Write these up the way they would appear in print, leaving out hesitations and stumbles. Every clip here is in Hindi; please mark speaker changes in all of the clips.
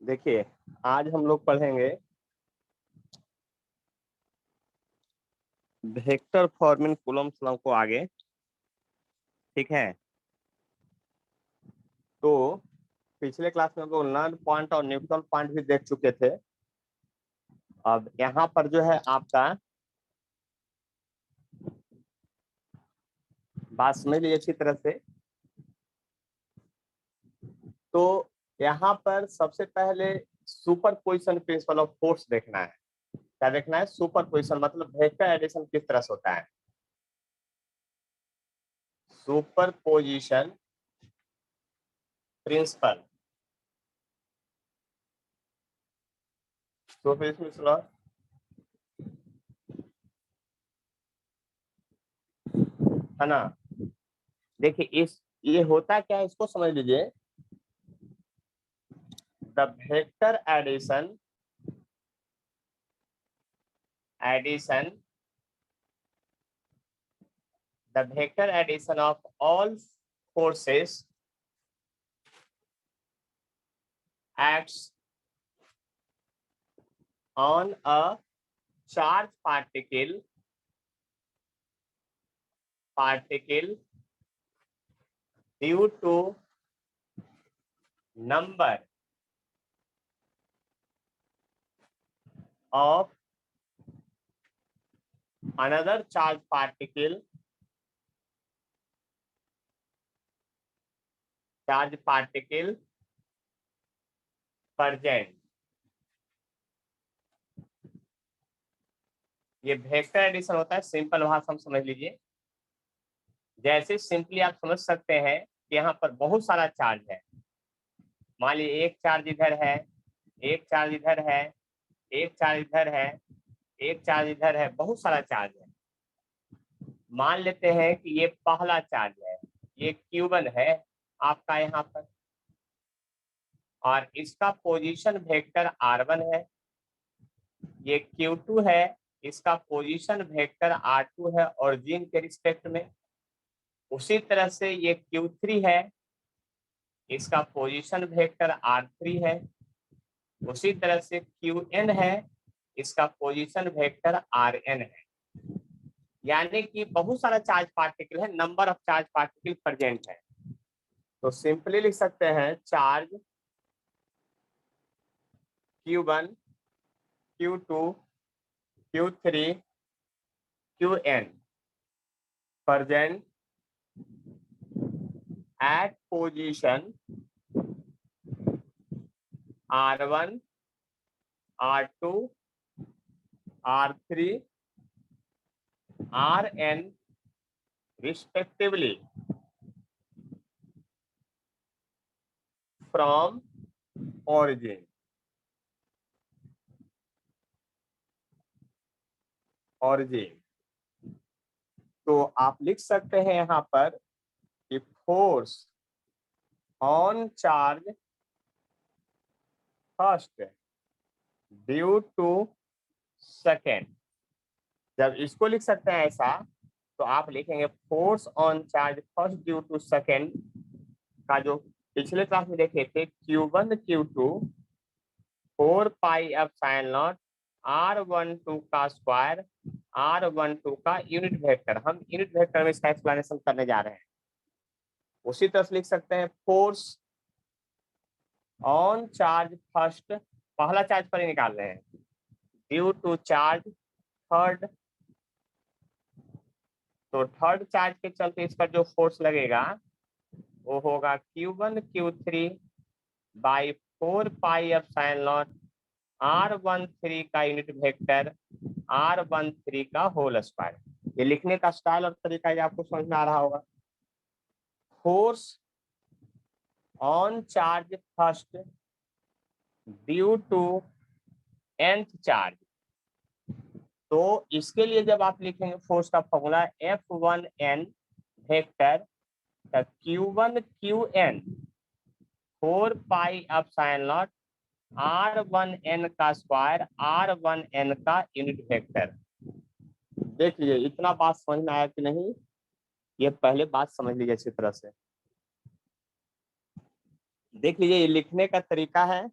Speaker 1: देखिए, आज हम लोग पढ़ेंगे वेक्टर फॉर्मिंग कूलम्ब्स लॉ को आगे। ठीक है, तो पिछले क्लास में हम लोग नल पॉइंट और न्यूट्रल पॉइंट भी देख चुके थे। अब यहाँ पर जो है आपका बात समझ लीजिए अच्छी तरह से। तो यहाँ पर सबसे पहले सुपरपोजिशन प्रिंसिपल ऑफ फोर्स देखना है। क्या देखना है? सुपरपोजिशन मतलब वेक्टर एडिशन किस तरह से होता है। सुपरपोजिशन प्रिंसिपल, सुपरपोजिशन है ना। देखिए इस ये होता क्या है, इसको समझ लीजिए। The vector addition the vector addition of all forces acts on a charge particle due to number of another charge particle present। ये वेक्टर एडिशन होता है। सिंपल भाषा में समझ लीजिए। जैसे सिंपली आप समझ सकते हैं कि यहाँ पर बहुत सारा चार्ज है। मान लीजिए एक चार्ज इधर है, एक चार्ज इधर है, एक चार्ज इधर है, एक चार्ज इधर है, बहुत सारा चार्ज है। मान लेते हैं कि ये पहला चार्ज है, ये Q1 है आपका यहाँ पर, और इसका पोजीशन वेक्टर R1 है। ये Q2 है, इसका पोजीशन वेक्टर R2 है ओरिजिन के रिस्पेक्ट में। उसी तरह से ये Q3 है, इसका पोजीशन वेक्टर R3 है। उसी तरह से Qn है, इसका पोजीशन वेक्टर Rn है। यानी कि बहुत सारा चार्ज पार्टिकल है, number of charge particle present है। तो सिंपली लिख सकते हैं charge Q1, Q2, Q3, Qn present at position R1, R2, R3, Rn respectively from origin। तो आप लिख सकते हैं यहाँ पर कि force on charge first due to second. जब इसको लिख सकते हैं ऐसा, तो आप लिखेंगे force on charge first due to second का जो पिछले क्लास में देखे थे Q1 Q2 4 pi epsilon not R12 का स्क्वायर R12 का यूनिट वेक्टर। हम यूनिट वेक्टर में इसका एक्सप्लेनेशन करने जा रहे हैं। उसी तरह से लिख सकते हैं फोर्स ऑन चार्ज फर्स्ट, पहला चार्ज पर ही निकाल रहे हैं, ड्यू टू चार्ज थर्ड। तो थर्ड चार्ज के चलते इस पर जो फोर्स लगेगा वो होगा Q1 Q3 by 4 pi epsilon not R13 का यूनिट वेक्टर R13 का होल स्क्वायर। ये लिखने का स्टाइल और तरीका ये आपको समझ में आ रहा होगा। Force on charge first due to nth charge. तो इसके लिए जब आप लिखेंगे फोर्स का formula F1n vector Q1 Qn 4 pi epsilon naught R1n का स्क्वायर R1n का यूनिट वेक्टर। देख लीजिए इतना बात समझ में आया कि नहीं, ये पहले बात समझ लीजिए अच्छी तरह से। देख लीजिए ये लिखने का तरीका है,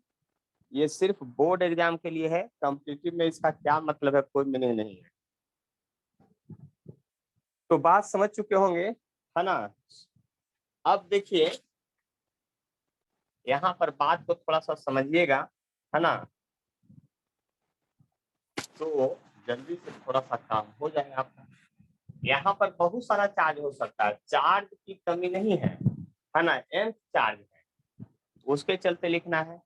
Speaker 1: ये सिर्फ बोर्ड एग्जाम के लिए है, कॉम्पिटिटिव में इसका क्या मतलब है, कोई मीनिंग नहीं है। तो बात समझ चुके होंगे, है ना। अब देखिए यहाँ पर बात को थोड़ा सा समझिएगा, है ना, तो जल्दी से थोड़ा सा काम हो जाएगा आपका। यहाँ पर बहुत सारा चार्ज हो सकता है, चार्ज की कमी नहीं है ना, nth चार्ज है, उसके चलते लिखना है।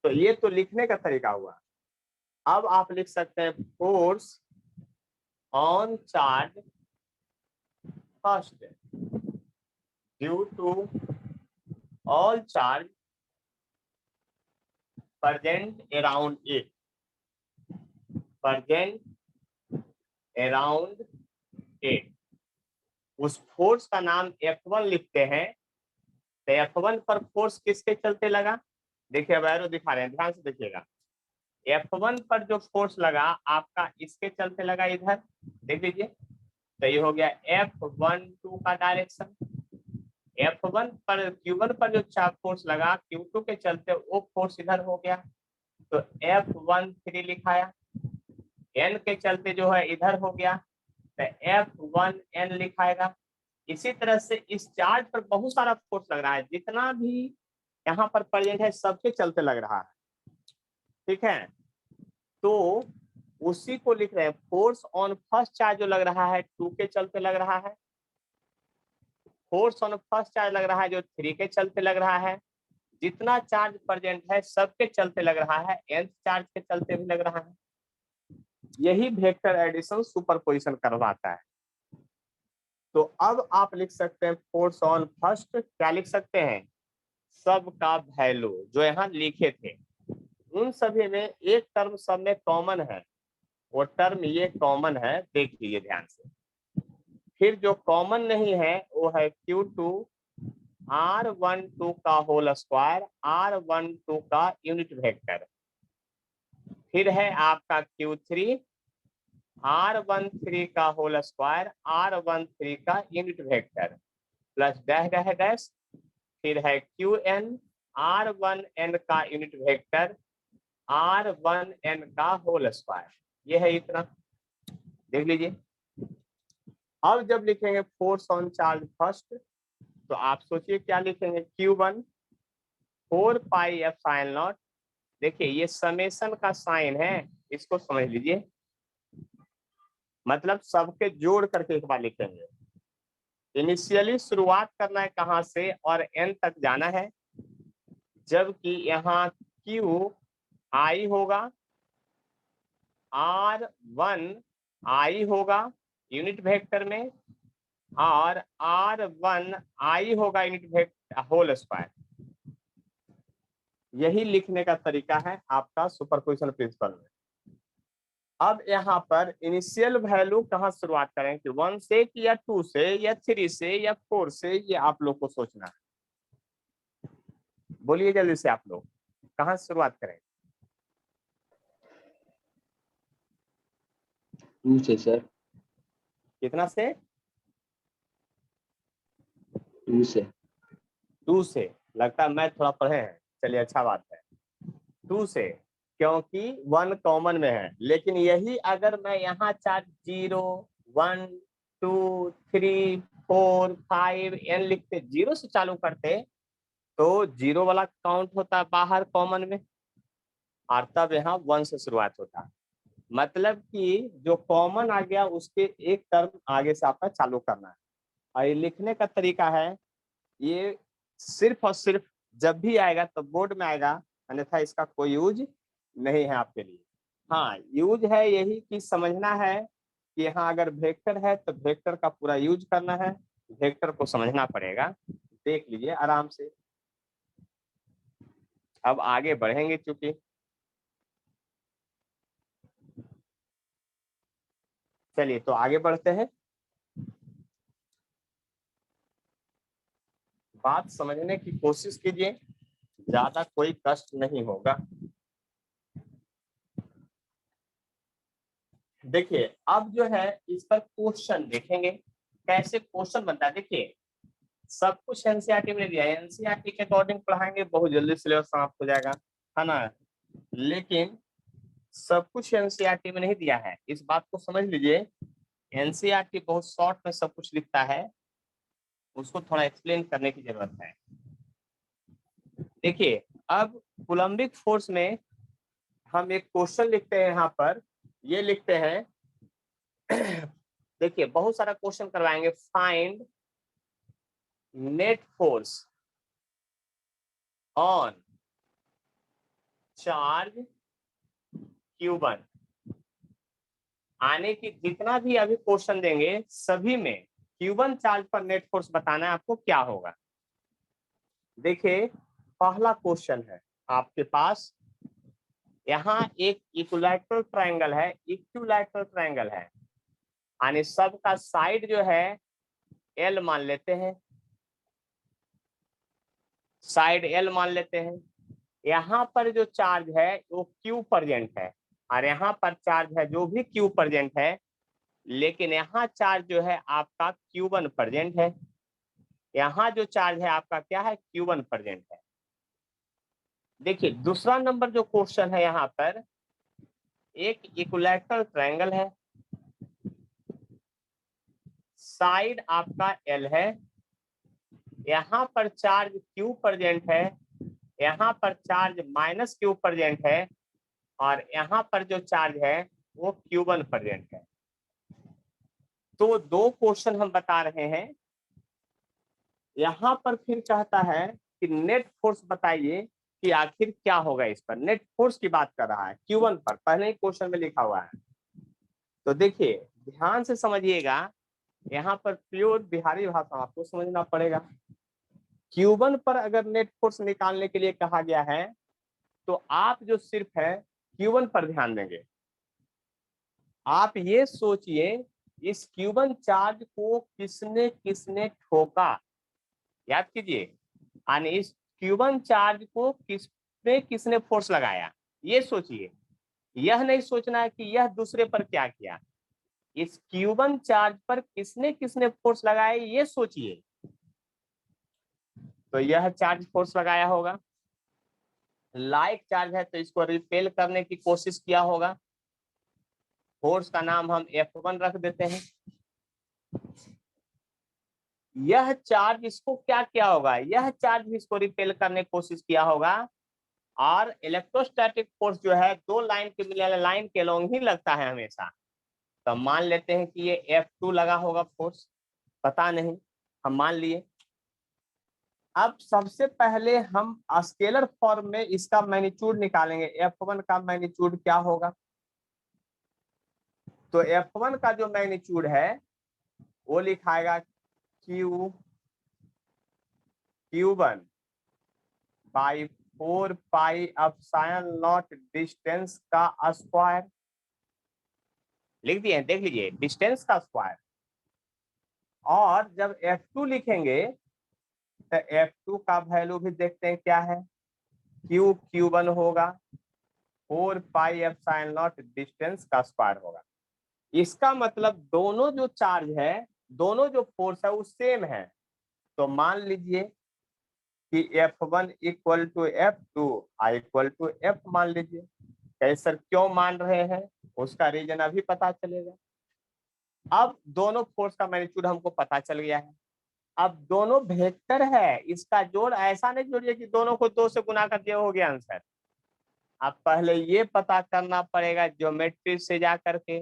Speaker 1: तो ये तो लिखने का तरीका हुआ। अब आप लिख सकते हैं force on charge first due to all charge present around it, present around it। उस फोर्स का नाम F1 लिखते हैं। तो F1 पर फोर्स किसके चलते लगा, देखिए अब एरो दिखा रहे हैं, ध्यान से देखिएगा। F1 पर जो फोर्स लगा आपका इसके चलते लगा, इधर देख लीजिए। तो ये हो गया F12 का डायरेक्शन। F1 पर Q1 पर जो फोर्स लगा Q2 के चलते वो फोर्स इधर हो गया, तो F13 लिखाया। N के चलते जो है इधर हो गया, तो F1N लिखाएगा। इसी तरह से इस चार्ज पर बहुत सारा फोर्स लग रहा है, जितना भी यहाँ पर प्रेजेंट है सबके चलते लग रहा है, ठीक है। तो उसी को लिख रहे हैं, फोर्स ऑन फर्स्ट चार्ज जो लग रहा है 2 के चलते लग रहा है, फोर्स ऑन फर्स्ट चार्ज लग रहा है जो 3 के चलते लग रहा है, जितना चार्ज प्रेजेंट है सबके चलते लग रहा है, nth चार्ज के चलते भी लग रहा है। यही वेक्टर एडिशन सुपरपोजिशन करवाता है। तो अब आप लिख सकते हैं फोर्स ऑन फर्स्ट, क्या लिख सकते हैं, सब का वैल्यू जो यहाँ लिखे थे उन सभी में एक टर्म सब में कॉमन है, वो टर्म ये कॉमन है, देख लीजिए ध्यान से। फिर जो कॉमन नहीं है वो है Q2 R12 का होल स्क्वायर, R12 का यूनिट वेक्टर। फिर है आपका Q3 R13 का होल स्क्वायर, R13 का unit vector plus dash dash dash. फिर है Qn R1n का यूनिट वेक्टर, R1n का होल स्क्वायर। ये है इतना, देख लीजिए। अब जब लिखेंगे फोर्स ऑन चार्ज फर्स्ट, तो आप सोचिए क्या लिखेंगे, Q1 4 पाई एप्सिलॉन नॉट। देखिए ये समेशन का साइन है, इसको समझ लीजिए, मतलब सबके जोड़ करके एक बार लिखेंगे। इनिशियली शुरुआत करना है कहाँ से और n तक जाना है, जबकि यहाँ Q I होगा, R1 I होगा यूनिट वेक्टर में, और R1 I होगा यूनिट वेक्टर होल स्क्वायर। यही लिखने का तरीका है आपका सुपरपोजिशन प्रिंसिपल में। अब यहाँ पर इनिशियल वैल्यू कहाँ शुरुआत करें, कि 1 से या 2 से या 3 से या 4 से, ये आप लोग को सोचना है। बोलिए जल्दी से आप लोग, कहाँ से शुरुआत करें।
Speaker 2: 2 से सर।
Speaker 1: कितना से,
Speaker 2: 2 से।
Speaker 1: 2 से। लगता है मैं थोड़ा पढ़े हैं, चलिए अच्छा बात है। 2 से, क्योंकि 1 कॉमन में है। लेकिन यही अगर मैं यहाँ चार्ट 0 1 2 3 4 5 n लिखते, 0 से चालू करते, तो 0 वाला काउंट होता बाहर कॉमन में, और तब यहाँ 1 से शुरुआत होता। मतलब कि जो कॉमन आ गया उसके एक टर्म आगे से आपका चालू करना है। और ये लिखने का तरीका है, ये सिर्फ और सिर्फ जब भी आएगा तो बोर्ड में आएगा, अन्यथा इसका कोई यूज नहीं है आपके लिए। हाँ यूज है यही कि समझना है कि यहाँ अगर वेक्टर है तो वेक्टर का पूरा यूज करना है, वेक्टर को समझना पड़ेगा। देख लीजिए आराम से। अब आगे बढ़ेंगे, चूंकि चलिए तो आगे बढ़ते हैं। बात समझने की कोशिश कीजिए, ज्यादा कोई कष्ट नहीं होगा। देखिए अब जो है इस पर क्वेश्चन देखेंगे, कैसे क्वेश्चन बनता है। देखिए सब कुछ एनसीईआरटी में दिया है, एनसीईआरटी के अकॉर्डिंग पढ़ाएंगे, बहुत जल्दी सिलेबस समाप्त हो जाएगा, है ना। लेकिन सब कुछ एनसीईआरटी में नहीं दिया है, इस बात को समझ लीजिए। एनसीईआरटी बहुत शॉर्ट में सब कुछ लिखता है, उसको थोड़ा एक्सप्लेन करने की जरूरत है। देखिए, अब कूलम्बिक फोर्स में हम एक क्वेश्चन लिखते हैं, यहाँ पर ये लिखते हैं देखिए बहुत सारा क्वेश्चन करवाएंगे। Find net force on charge Q1। आने की जितना भी अभी क्वेश्चन देंगे सभी में Q1 चार्ज पर नेट फोर्स बताना है आपको क्या होगा। देखिए पहला क्वेश्चन है आपके पास, यहाँ एक इक्विलैटरल ट्रायंगल है, इक्विलैटरल ट्रायंगल है, यानी सबका साइड जो है L मान लेते हैं, साइड L मान लेते हैं। यहाँ पर जो चार्ज है वो Q प्रेजेंट है, और यहाँ पर चार्ज है जो भी Q प्रेजेंट है, लेकिन यहाँ चार्ज जो है आपका Q1 प्रेजेंट है। यहाँ जो चार्ज है आपका क्या है, Q1 प्रेजेंट है। देखिए दूसरा नंबर जो क्वेश्चन है, यहाँ पर एक इक्विलैटरल ट्रायंगल है, साइड आपका L है, यहाँ पर चार्ज Q प्रेजेंट है, यहाँ पर चार्ज -Q प्रेजेंट है, और यहाँ पर जो चार्ज है वो Q1 प्रेजेंट है। तो दो क्वेश्चन हम बता रहे हैं। यहाँ पर फिर कहता है कि नेट फोर्स बताइए कि आखिर क्या होगा इस पर। नेट फोर्स की बात कर रहा है Q1 पर, पहले ही क्वेश्चन में लिखा हुआ है। तो देखिए ध्यान से समझिएगा, यहाँ पर प्योर बिहारी भाषा आपको समझना पड़ेगा। Q1 पर अगर नेट फोर्स निकालने के लिए कहा गया है तो आप जो सिर्फ है Q1 पर ध्यान देंगे। आप ये सोचिए इस Q1 चार्ज को किसने किसने ठोका, याद कीजिए, यानी इस Q1 चार्ज को किसने किसने फोर्स लगाया, ये सोचिए। यह नहीं सोचना है कि यह दूसरे पर क्या किया, इस Q1 चार्ज पर किसने किसने फोर्स लगाया ये सोचिए। तो यह चार्ज फोर्स लगाया होगा, लाइक चार्ज है तो इसको रिपेल करने की कोशिश किया होगा, फोर्स का नाम हम F1 रख देते हैं। यह चार्ज इसको क्या किया होगा, यह चार्ज भी इसको रिपेल करने की कोशिश किया होगा, और इलेक्ट्रोस्टैटिक फोर्स जो है दो लाइन के मिले लाइन के लॉन्ग ही लगता है हमेशा। तो मान लेते हैं कि ये F2 लगा होगा फोर्स, पता नहीं, हम मान लिए। अब सबसे पहले हम स्केलर फॉर्म में इसका मैग्नीट्यूड निकालेंगे, F1 का मैग्नीट्यूड क्या होगा। तो F1 का जो मैग्नीट्यूड है वो लिखाएगा Q1 by 4 pi epsilon not distance का स्क्वायर, लिख दिए, देख लीजिए डिस्टेंस का स्क्वायर। और जब F2 लिखेंगे तो F2 का वैल्यू भी देखते हैं क्या है, Q1 होगा 4 पाई एप्सिलॉन नॉट डिस्टेंस का स्क्वायर होगा। इसका मतलब दोनों जो चार्ज है, दोनों जो फोर्स है वो सेम है। तो मान लीजिए कि F1 equal to F2 equal to F मान लीजिए। कैसे क्यों मान रहे हैं उसका रीजन अभी पता चलेगा। अब दोनों फोर्स का मैग्नीट्यूड हमको पता चल गया है। अब दोनों वेक्टर है, इसका जोड़ ऐसा नहीं जोड़िए कि दोनों को 2 से गुना कर दिए हो गया आंसर। अब पहले ये पता करना पड़ेगा ज्योमेट्री से जा करके,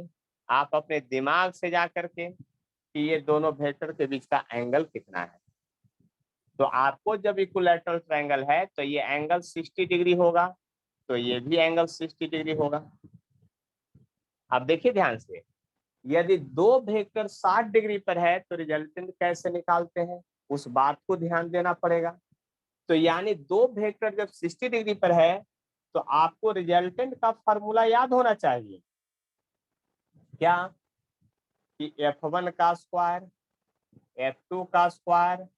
Speaker 1: आप अपने दिमाग से जा करके कि ये दोनों वेक्टर के बीच का एंगल कितना है। तो आपको जब इक्विलैटरल ट्रायंगल है तो ये एंगल 60 डिग्री होगा, तो ये भी एंगल 60 डिग्री होगा। अब देखिए ध्यान से, यदि दो वेक्टर 60 डिग्री पर है तो रिजल्टेंट कैसे निकालते हैं उस बात को ध्यान देना पड़ेगा। तो यानी दो वेक्टर जब 60 डिग्री पर है तो आपको रिजल्टेंट का फॉर्मूला याद होना चाहिए, क्या, कि F1 का स्क्वायर F2 का square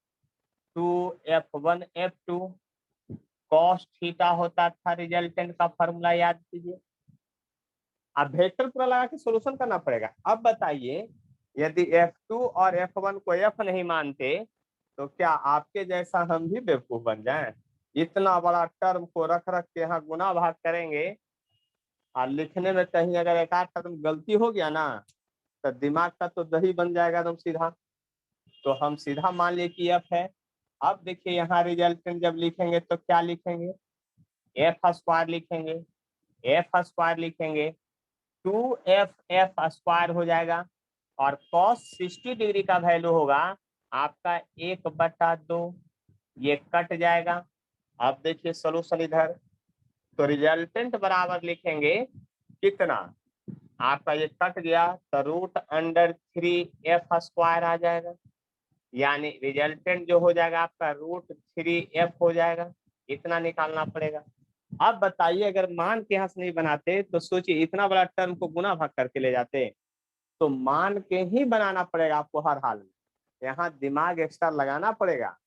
Speaker 1: 2F1 F2 cos theta होता था। रिजल्टेंट का फॉर्मूला याद कीजिए। अब वेक्टर पूरा लगा के सॉल्यूशन करना पड़ेगा। अब बताइए यदि F2 और F1 को F नहीं मानते तो क्या आपके जैसा हम भी बेवकूफ बन जाएं? इतना बड़ा टर्म को रख रख के यहाँ गुना भाग करेंगे और लिखने में कहीं अगर एक आध टर्म गलती हो गया ना तो दिमाग का तो दही बन जाएगा एकदम सीधा। तो हम सीधा मान लिए कि एफ है। अब देखिए यहाँ रिजल्टेंट जब लिखेंगे तो क्या लिखेंगे, एफ स्क्वायर लिखेंगे, एफ स्क्वायर लिखेंगे 2f एफ स्क्वायर हो जाएगा और cos 60 डिग्री का वैल्यू होगा आपका 1/2, ये कट जाएगा। अब देखिए सोल्यूशन इधर, तो रिजल्टेंट बराबर लिखेंगे कितना, आपका ये कट गया तो √3f स्क्वायर आ जाएगा, यानी रिजल्टेंट जो हो जाएगा आपका √3f हो जाएगा। इतना निकालना पड़ेगा। अब बताइए अगर मान के यहाँ से नहीं बनाते तो सोचिए इतना बड़ा टर्म को गुना भाग करके ले जाते, तो मान के ही बनाना पड़ेगा आपको हर हाल में, यहाँ दिमाग एक्स्ट्रा लगाना पड़ेगा।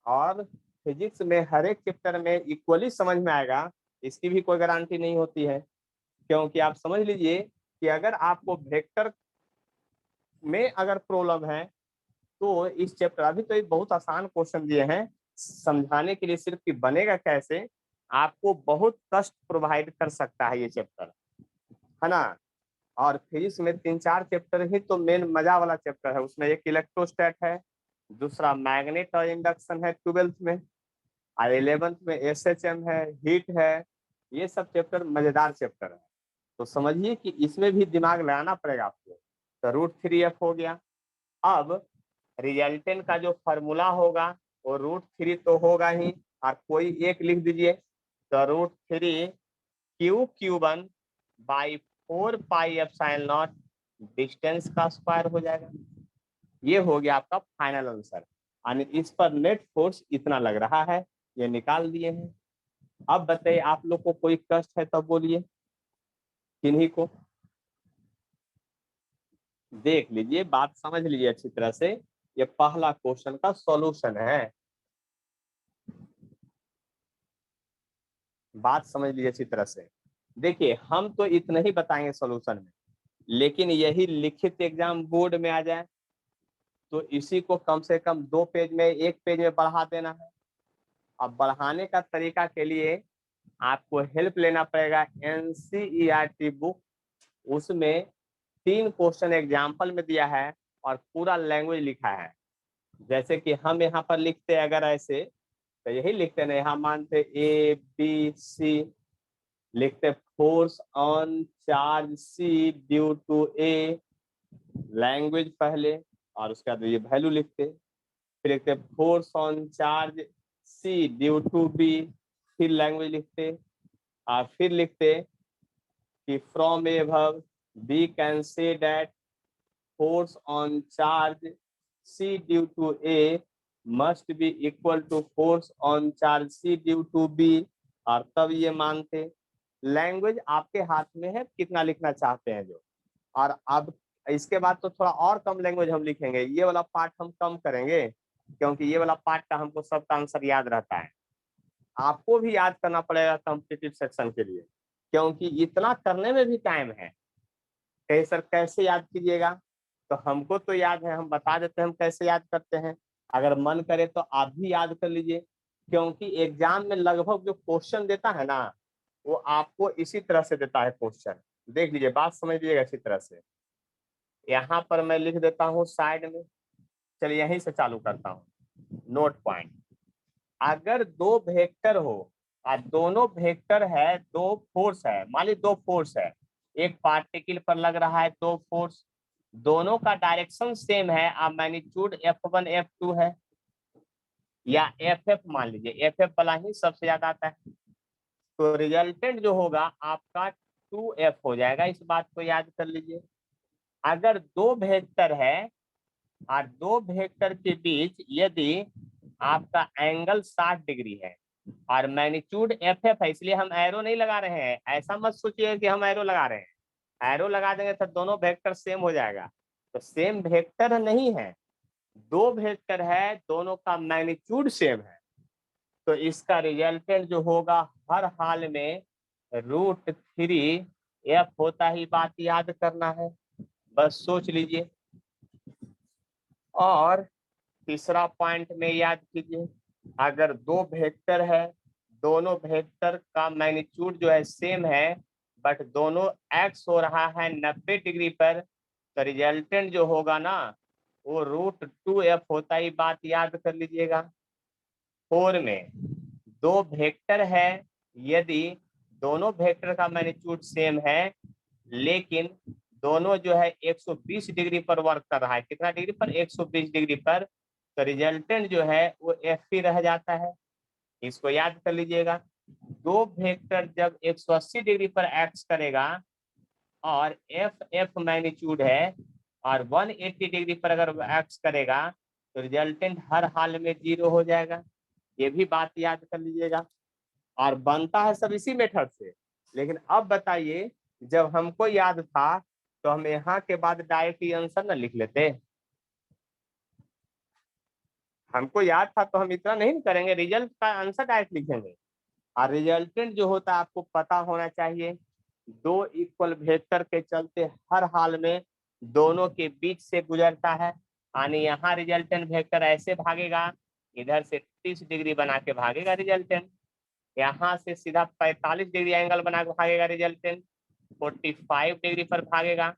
Speaker 1: और फिजिक्स में हर एक चैप्टर में इक्वली समझ में आएगा, इसकी भी कोई गारंटी नहीं होती है। क्योंकि आप समझ लीजिए कि अगर आपको वेक्टर में अगर प्रॉब्लम है तो इस चैप्टर, अभी तो एक बहुत आसान क्वेश्चन दिए हैं समझाने के लिए सिर्फ कि बनेगा कैसे, आपको बहुत कष्ट प्रोवाइड कर सकता है ये चैप्टर, है ना। और फिजिक्स में 3-4 चैप्टर ही तो मेन मजा वाला चैप्टर है, उसमें एक इलेक्ट्रोस्टैट है, दूसरा मैग्नेट और इंडक्शन है 12th में, और 11th में SHM है, हीट है। ये सब चैप्टर मजेदार चैप्टर है। तो समझिए कि इसमें भी दिमाग लगाना पड़ेगा आपको। तो √3f हो गया। अब रिजल्टेंट का जो फॉर्मूला होगा वो √3 तो होगा ही, और कोई एक लिख दीजिए, तो √3 Q³/4πε0 डिस्टेंस का स्क्वायर हो जाएगा। ये हो गया आपका फाइनल आंसर। यानी इस पर नेट फोर्स इतना लग रहा है, ये निकाल दिए हैं। अब बताइए आप लोग को कोई कष्ट है तब बोलिए, किन्हीं को। देख लीजिए, बात समझ लीजिए अच्छी तरह से, ये पहला क्वेश्चन का सॉल्यूशन है, बात समझ लीजिए अच्छी तरह से। देखिए हम तो इतना ही बताएंगे सॉल्यूशन में, लेकिन यही लिखित एग्जाम बोर्ड में आ जाए तो इसी को कम से कम 2 पेज में, 1 पेज में बढ़ा देना है। अब बढ़ाने का तरीका के लिए आपको हेल्प लेना पड़ेगा NCERT बुक, उसमें 3 क्वेश्चन एग्जाम्पल में दिया है और पूरा लैंग्वेज लिखा है। जैसे कि हम यहाँ पर लिखते हैं अगर ऐसे, तो यही लिखते ना, यहाँ मानते ABC, लिखते force on charge C due to A, language पहले, और उसके बाद ये वैल्यू लिखते, फिर लिखते force on charge C due to B, फिर लैंग्वेज लिखते, और फिर लिखते कि from above we can say that force on charge C due to A must be equal to force on charge C due to B, और तब ये मानते। लैंग्वेज आपके हाथ में है कितना लिखना चाहते हैं जो। और अब इसके बाद तो थोड़ा और कम लैंग्वेज हम लिखेंगे, ये वाला पार्ट हम कम करेंगे क्योंकि ये वाला पार्ट का हमको सबका आंसर याद रहता है। आपको भी याद करना पड़ेगा कॉम्पिटिटिव सेक्शन के लिए, क्योंकि इतना करने में भी टाइम है। कहे सर कैसे याद कीजिएगा, तो हमको तो याद है, हम बता देते हैं हम कैसे याद करते हैं। अगर मन करे तो आप भी याद कर लीजिए, क्योंकि एग्जाम में लगभग जो क्वेश्चन देता है ना वो आपको इसी तरह से देता है क्वेश्चन। देख लीजिए, बात समझ लीजिएगा इसी तरह से। यहाँ पर मैं लिख देता हूँ साइड में, चलिए यहीं से चालू करता हूँ। नोट पॉइंट, अगर 2 वेक्टर हो और दोनों वेक्टर है, 2 फोर्स है, मान ली 2 फोर्स है, एक पार्टिकल पर लग रहा है 2 फोर्स, दोनों का डायरेक्शन सेम है, अब मैग्नीट्यूड F1 F2 है, या FF मान लीजिए, FF वाला ही सबसे ज्यादा आता है, तो रिजल्टेंट जो होगा आपका 2F हो जाएगा। इस बात को याद कर लीजिए। अगर 2 वेक्टर है और 2 वेक्टर के बीच यदि आपका एंगल 60 डिग्री है और मैग्नीट्यूड FF है, इसलिए हम एरो नहीं लगा रहे हैं, ऐसा मत सोचिए कि हम एरो लगा रहे हैं, एरो लगा देंगे तो दोनों वेक्टर सेम हो जाएगा, तो सेम वेक्टर नहीं है, 2 वेक्टर है, दोनों का मैग्नीट्यूड सेम है, तो इसका रिजल्टेंट जो होगा हर हाल में √3f होता ही, बात याद करना है, बस सोच लीजिए। और तीसरा पॉइंट में याद कीजिए, अगर 2 वेक्टर है दोनों वेक्टर का मैग्नीट्यूड जो है सेम है, बट दोनों एक्स हो रहा है 90 डिग्री पर, तो रिजल्टेंट जो होगा ना वो √2f होता है। बात याद कर लीजिएगा। 4 में दो वेक्टर है, यदि दोनों वेक्टर का मैग्नीट्यूड सेम है लेकिन दोनों जो है 120 डिग्री पर वर्क कर रहा है, कितना डिग्री पर, 120 डिग्री पर, तो रिजल्टेंट जो है वो एफ ही रह जाता है। इसको याद कर लीजिएगा। दो वेक्टर जब 180 डिग्री पर एक्स करेगा और एफ मैग्नीट्यूड है, और 180 डिग्री पर अगर एक्स करेगा तो रिजल्टेंट हर हाल में 0 हो जाएगा। ये भी बात याद कर लीजिएगा। और बनता है सब इसी मेथड से। लेकिन अब बताइए, जब हमको याद था तो हम यहाँ के बाद डायरेक्ट ही आंसर ना लिख लेते। हमको याद था तो हम इतना नहीं करेंगे, रिजल्ट का आंसर डायरेक्ट लिखेंगे। और रिजल्टेंट जो होता है आपको पता होना चाहिए, दो इक्वल वेक्टर के चलते हर हाल में दोनों के बीच से गुजरता है। यानी यहाँ रिजल्टेंट वेक्टर ऐसे भागेगा, इधर से 30 डिग्री बना के भागेगा रिजल्टेंट, यहाँ से सीधा 45 डिग्री एंगल बना के भागेगा रिजल्टेंट, 45 डिग्री पर भागेगा,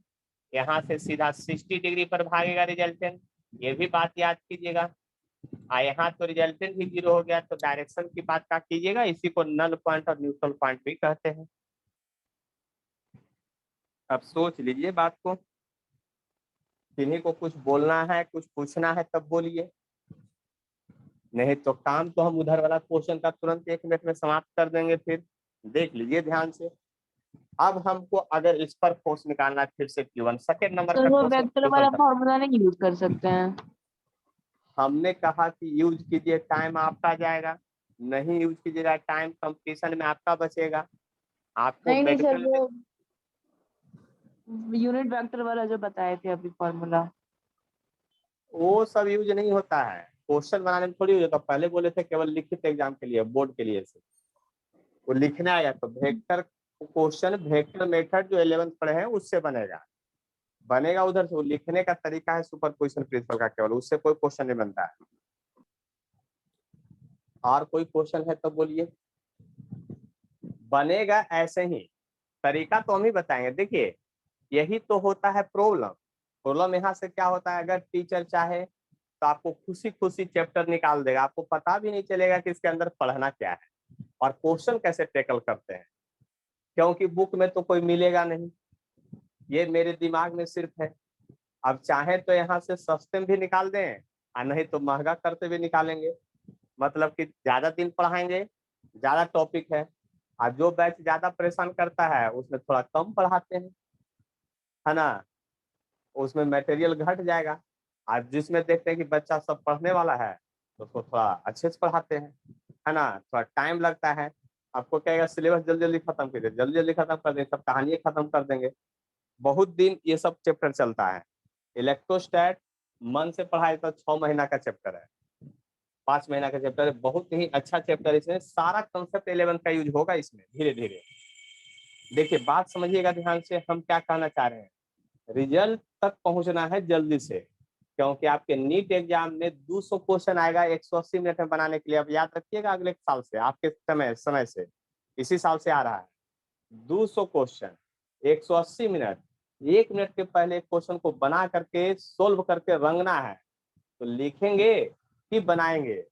Speaker 1: यहाँ से सीधा 60 डिग्री पर भागेगा रिजल्टेंट। ये भी बात याद कीजिएगा। यहाँ तो रिजल्टेंट ही 0 हो गया, तो डायरेक्शन की बात क्या कीजिएगा, इसी को नल पॉइंट और न्यूट्रल पॉइंट भी कहते हैं। अब सोच लीजिए बात को, किन्हीं को कुछ बोलना है, कुछ पूछना है तब बोलिए, नहीं तो काम तो हम उधर वाला क्वेश्चन का तुरंत 1 मिनट में समाप्त कर देंगे। फिर देख लीजिए ध्यान से। अब हमको अगर इस पर फोर्स निकालना है, फिर से Q1 सेकेंड नंबर
Speaker 3: सर
Speaker 1: का
Speaker 3: वो
Speaker 1: क्वेश्चन
Speaker 3: वेक्टर वाला फॉर्मूला नहीं यूज कर सकते हैं?
Speaker 1: हमने कहा कि यूज कीजिए, टाइम आपका जाएगा। नहीं यूज कीजिएगा, टाइम कंपटीशन में आपका बचेगा। आपको
Speaker 3: नहीं सर,
Speaker 1: मेडिकल में
Speaker 3: वो यूनिट वेक्टर वाला जो बताए थे अभी फॉर्मूला।
Speaker 1: वो सब यूज नहीं होता है, क्वेश्चन बनाने में थोड़ी यूज होता। पहले बोले थे केवल लिखित एग्जाम के लिए, बोर्ड के लिए से वो लिखना आया तो वेक्टर क्वेश्चन, वेक्टर मेथड जो 11th पढ़े हैं उससे बनेगा उधर से। वो लिखने का तरीका है सुपरपोजिशन प्रिंसिपल का, केवल उससे कोई क्वेश्चन नहीं बनता है। और कोई क्वेश्चन है तो बोलिए। बनेगा ऐसे ही, तरीका तो हम ही बताएंगे। देखिए यही तो होता है प्रॉब्लम। प्रॉब्लम यहाँ से क्या होता है, अगर टीचर चाहे तो आपको खुशी खुशी चैप्टर निकाल देगा, आपको पता भी नहीं चलेगा कि इसके अंदर पढ़ना क्या है और क्वेश्चन कैसे टैकल करते हैं, क्योंकि बुक में तो कोई मिलेगा नहीं। ये मेरे दिमाग में सिर्फ है। अब चाहे तो यहाँ से सस्ते में भी निकाल दें और नहीं तो महंगा करते हुए निकालेंगे। मतलब कि ज्यादा दिन पढ़ाएंगे, ज्यादा टॉपिक है, और जो बैच ज्यादा परेशान करता है उसमें थोड़ा कम पढ़ाते हैं, है ना। उसमें मटेरियल घट जाएगा। आज जिसमें देखते हैं कि बच्चा सब पढ़ने वाला है तो उसको थोड़ा अच्छे से पढ़ाते हैं, है ना। थोड़ा टाइम लगता है। आपको कहेगा सिलेबस जल्दी जल्दी खत्म कर दे, जल्दी जल्दी खत्म कर देंगे, सब कहानियां खत्म कर देंगे। बहुत दिन ये सब चैप्टर चलता है। इलेक्ट्रोस्टैट मन से पढ़ाए तो 6 महीना का चैप्टर है, 5 महीना का चैप्टर है। बहुत ही अच्छा चैप्टर है, इसमें सारा कंसेप्ट 11th का यूज होगा इसमें धीरे धीरे। देखिए बात समझिएगा ध्यान से, हम क्या कहना चाह रहे हैं। रिजल्ट तक पहुंचना है जल्दी से, क्योंकि आपके नीट एग्जाम में 200 क्वेश्चन आएगा 180 मिनट में बनाने के लिए। अब याद रखिएगा, अगले साल से आपके समय से, इसी साल से आ रहा है 200 क्वेश्चन 180 मिनट। 1 मिनट के पहले क्वेश्चन को बना करके सोल्व करके रंगना है। तो लिखेंगे कि बनाएंगे?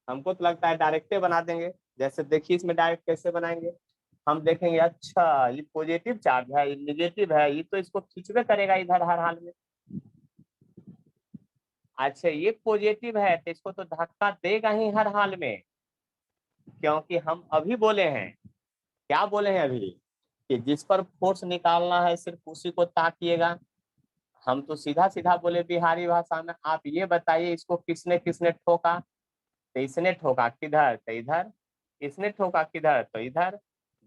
Speaker 1: हमको तो लगता है डायरेक्टे बना देंगे। जैसे देखिए इसमें डायरेक्ट कैसे बनाएंगे, हम देखेंगे अच्छा ये पॉजिटिव चार्ज है, ये निगेटिव है, ये तो इसको खींचवे करेगा इधर हर हाल में। अच्छा ये पॉजिटिव है तो इसको तो धक्का देगा ही हर हाल में, क्योंकि हम अभी बोले हैं, क्या बोले हैं अभी, कि जिस पर फोर्स निकालना है सिर्फ उसी को ताकिएगा। हम तो सीधा सीधा बोले बिहारी भाषा में, आप ये बताइए इसको किसने किसने ठोका। तो इसने ठोका किधर, तो इधर। इसने ठोका किधर, तो इधर।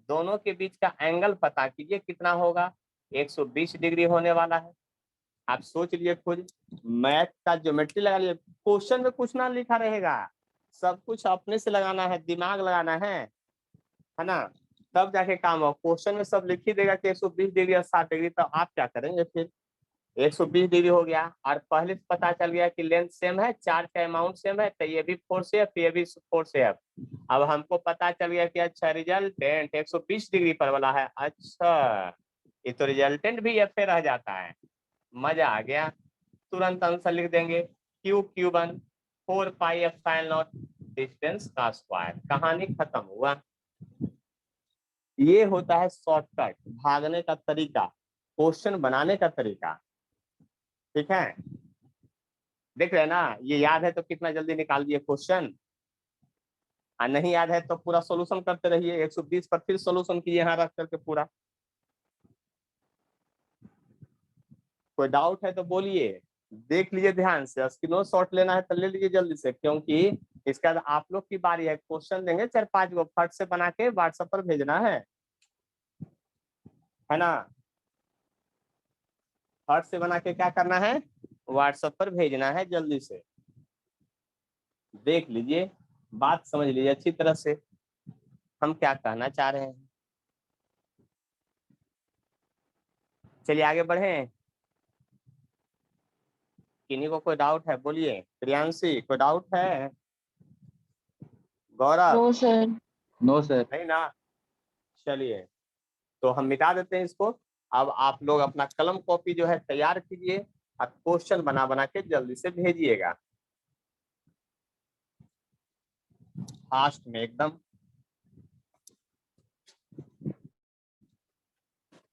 Speaker 1: दोनों के बीच का एंगल पता कीजिए कितना होगा, 120 डिग्री होने वाला है। आप सोच लिए खुद, मैथ का ज्योमेट्री लगा लिए। क्वेश्चन में कुछ ना लिखा रहेगा, सब कुछ अपने से लगाना है, दिमाग लगाना है ना। तब जाके काम हो। क्वेश्चन में सब लिख ही देगा कि 120 डिग्री और 60 डिग्री, तो आप क्या करेंगे फिर। 120 डिग्री हो गया, और पहले से पता चल गया कि लेंथ सेम है, चार्ज का अमाउंट सेम है, तो ये भी फोर्स है, ये भी फोर्स है। अब हमको पता चल गया कि अच्छा रिजल्टेंट 120 डिग्री पर वाला है। अच्छा ये तो रिजल्टेंट भी एफ रह जाता है। मजा आ गया, तुरंत आंसर लिख देंगे Q1 4 पाई एप्सिलॉन डिस्टेंस का स्क्वायर। कहानी खत्म हुआ। ये होता है शॉर्टकट, भागने का तरीका, क्वेश्चन बनाने का तरीका। ठीक है, देख रहे हैं ना, ये याद है तो कितना जल्दी निकाल दिए क्वेश्चन, और नहीं याद है तो पूरा सॉल्यूशन करते रहिए। 120 पर फिर सॉल्यूशन कीजिए यहाँ रख करके पूरा। कोई डाउट है तो बोलिए, देख लीजिए ध्यान से। स्क्रीन शॉट लेना है तो ले लीजिए जल्दी से, क्योंकि इसका आप लोग की बारी है। क्वेश्चन देंगे 4-5 गो, फट से बना के व्हाट्सएप पर भेजना है ना। फट से बना के क्या करना है, व्हाट्सएप पर भेजना है जल्दी से। देख लीजिए, बात समझ लीजिए अच्छी तरह से, हम क्या कहना चाह रहे हैं। चलिए आगे बढ़े। किन्हीं को कोई डाउट है बोलिए। प्रियांशी कोई डाउट है? Gaurav?
Speaker 3: No sir.
Speaker 2: No sir.
Speaker 1: नहीं ना, चलिए तो हम मिटा देते हैं इसको। अब आप लोग अपना कलम कॉपी जो है तैयार कीजिए, और क्वेश्चन बना बना के जल्दी से भेजिएगा फास्ट में एकदम।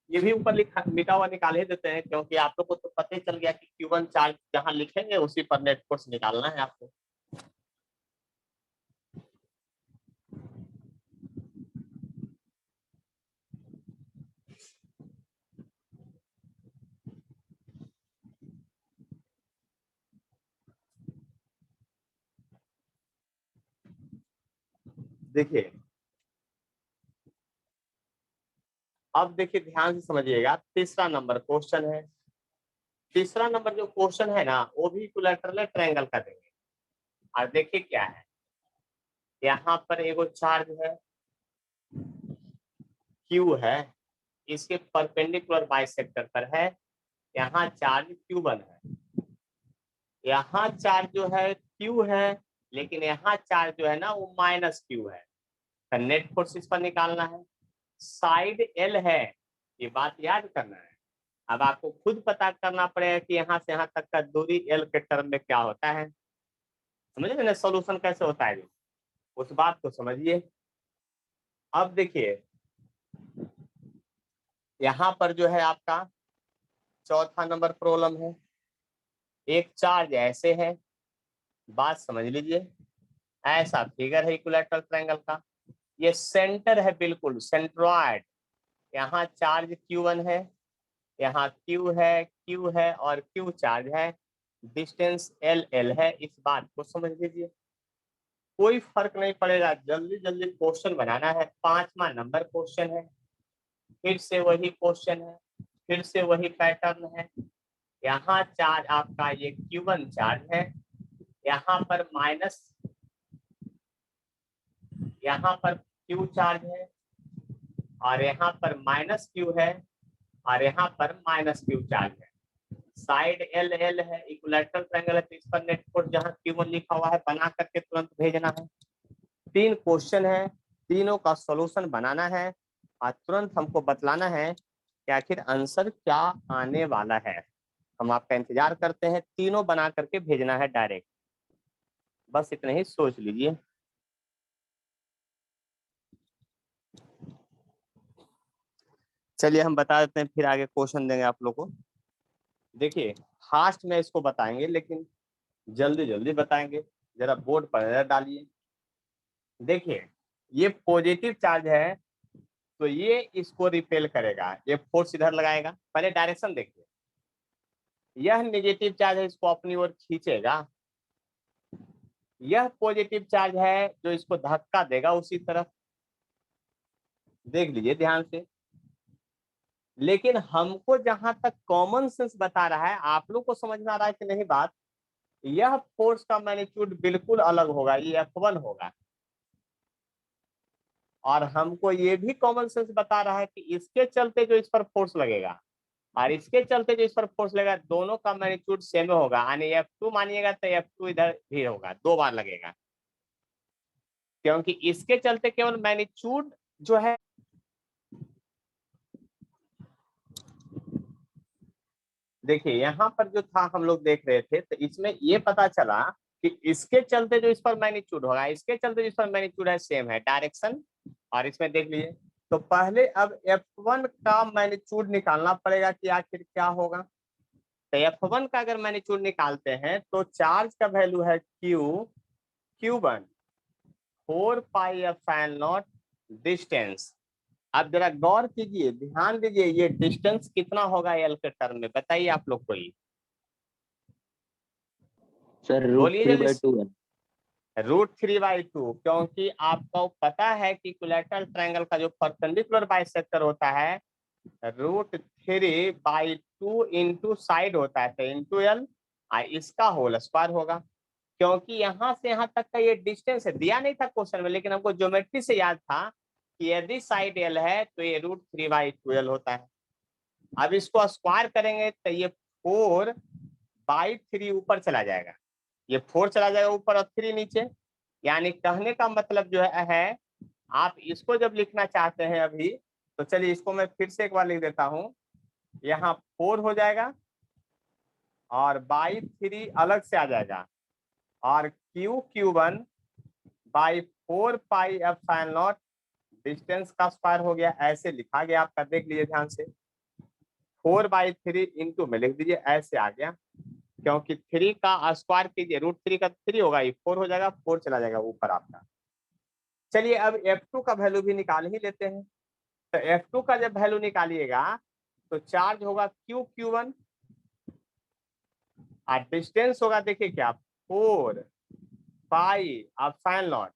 Speaker 1: ये भी ऊपर लिखा मिटा हुआ निकाल ही देते हैं, क्योंकि आप लोग को तो पता ही चल गया कि Q1 चार्ज जहां लिखेंगे उसी पर नेट फोर्स निकालना है आपको। देखिए, अब देखिए ध्यान से समझिएगा, तीसरा नंबर क्वेश्चन है। तीसरा नंबर जो क्वेश्चन है ना, वो भी इक्विलैटरल ट्रायंगल का देंगे। और देखिए क्या है, यहाँ पर एगो चार्ज है Q है, इसके परपेंडिकुलर बाइसेक्टर पर है। यहाँ चार्ज Q1 है, यहाँ चार्ज जो है Q है, लेकिन यहाँ चार्ज जो है ना वो -Q है। तो नेट फोर्स इस पर निकालना है। साइड L है, ये बात याद करना है। अब आपको खुद पता करना पड़ेगा कि यहाँ से यहाँ तक का दूरी L के टर्म में क्या होता है। समझे ना सॉल्यूशन कैसे होता है, उस बात को समझिए। अब देखिए, यहाँ पर जो है आपका चौथा नंबर प्रॉब्लम है। एक चार्ज ऐसे है, बात समझ लीजिए, ऐसा फिगर है इक्विलैटरल ट्रायंगल का। ये सेंटर है, बिल्कुल सेंट्रॉइड। यहाँ चार्ज Q1 है, यहाँ Q है और Q चार्ज है, डिस्टेंस L है। इस बात को समझ लीजिए, कोई फर्क नहीं पड़ेगा। जल्दी जल्दी क्वेश्चन बनाना है। 5वां नंबर क्वेश्चन है, फिर से वही क्वेश्चन है, फिर से वही पैटर्न है। यहाँ चार्ज आपका ये Q1 चार्ज है, यहाँ पर माइनस, यहाँ पर Q चार्ज है, और यहाँ पर -Q है, और यहाँ पर -Q चार्ज है। साइड L है, इक्विलैटरल ट्रायंगल है, तो इस पर नेट फोर्स जहाँ Q1 लिखा हुआ है बना करके तुरंत भेजना है। 3 क्वेश्चन है, तीनों का सॉल्यूशन बनाना है, और तुरंत हमको बतलाना है कि आखिर आंसर क्या आने वाला है। हम आपका इंतजार करते हैं। तीनों बना करके भेजना है डायरेक्ट, बस इतना ही सोच लीजिए। चलिए हम बता देते हैं, फिर आगे क्वेश्चन देंगे आप लोग को। देखिए फास्ट में इसको बताएंगे, लेकिन जल्दी जल्दी बताएंगे। जरा बोर्ड पर नजर डालिए। देखिए ये पॉजिटिव चार्ज है, तो ये इसको रिपेल करेगा, ये फोर्स इधर लगाएगा। पहले डायरेक्शन देखिए, यह नेगेटिव चार्ज है, इसको अपनी ओर खींचेगा। यह पॉजिटिव चार्ज है जो इसको धक्का देगा उसी तरफ। देख लीजिए ध्यान से। लेकिन हमको जहां तक कॉमन सेंस बता रहा है, आप लोग को समझ में आ रहा है कि नहीं बात, यह फोर्स का मैग्नीट्यूड बिल्कुल अलग होगा, ये F1 होगा। और हमको ये भी कॉमन सेंस बता रहा है कि इसके चलते जो इस पर फोर्स लगेगा, और इसके चलते जो इस पर फोर्स लगेगा दोनों का मैग्नीट्यूड सेम होगा, यानी F2 मानिएगा तो F2 इधर भी होगा, 2 बार लगेगा, क्योंकि इसके चलते केवल मैग्नीट्यूड जो है देखिए यहाँ पर जो था हम लोग देख रहे थे, तो इसमें ये पता चला कि इसके चलते जो इस पर मैग्नीट्यूड होगा, इसके चलते जो इस पर मैग्नीट्यूड है सेम है डायरेक्शन। और इसमें देख लीजिए, तो पहले अब F1 का मैग्नीट्यूड निकालना पड़ेगा कि आखिर क्या होगा। तो F1 का अगर मैग्नीट्यूड निकालते हैं तो चार्ज का वैल्यू है Q1 4 pi epsilon not distance. अब जरा गौर कीजिए, ध्यान दीजिए, ये डिस्टेंस कितना होगा एल के टर्म में, बताइए आप लोग को ही।
Speaker 2: सर
Speaker 1: बोलिए
Speaker 2: √3
Speaker 1: जल्दी।
Speaker 2: बाई 2 है।
Speaker 1: √3/2, क्योंकि आपको पता है कि इक्विलैटरल ट्रायंगल का जो परपेंडिकुलर बाइसेक्टर होता है √3/2 इंटू साइड होता है, तो इंटू एल, इसका होल स्क्वायर होगा। क्योंकि यहाँ से यहाँ तक का ये डिस्टेंस है, दिया नहीं था क्वेश्चन में, लेकिन हमको ज्योमेट्री से याद था कि यदि साइड एल है तो ये √3/2 होता है। अब इसको स्क्वायर करेंगे तो ये 4/3 ऊपर चला जाएगा, ये 4 चला जाएगा ऊपर और 3 नीचे। यानी कहने का मतलब जो है आप इसको जब लिखना चाहते हैं अभी, तो चलिए इसको मैं फिर से एक बार लिख देता हूं। यहाँ 4 हो जाएगा और /3 अलग से आ जाएगा, और Q1/4 pi epsilon not distance का स्क्वायर हो गया। ऐसे लिखा गया आपका, देख लीजिए ध्यान से, 4/3 इंटू में लिख दीजिए, ऐसे आ गया। क्योंकि 3 का स्क्वायर कीजिए, √3 का 3 होगा, ये 4 हो जाएगा, 4 चला जाएगा ऊपर आपका। चलिए अब F2 का वैल्यू भी निकाल ही लेते हैं। तो F2 का जब वैल्यू निकालिएगा तो चार्ज होगा Q1 और डिस्टेंस होगा, देखिए क्या, 4 पाई एप्सिलॉन नॉट।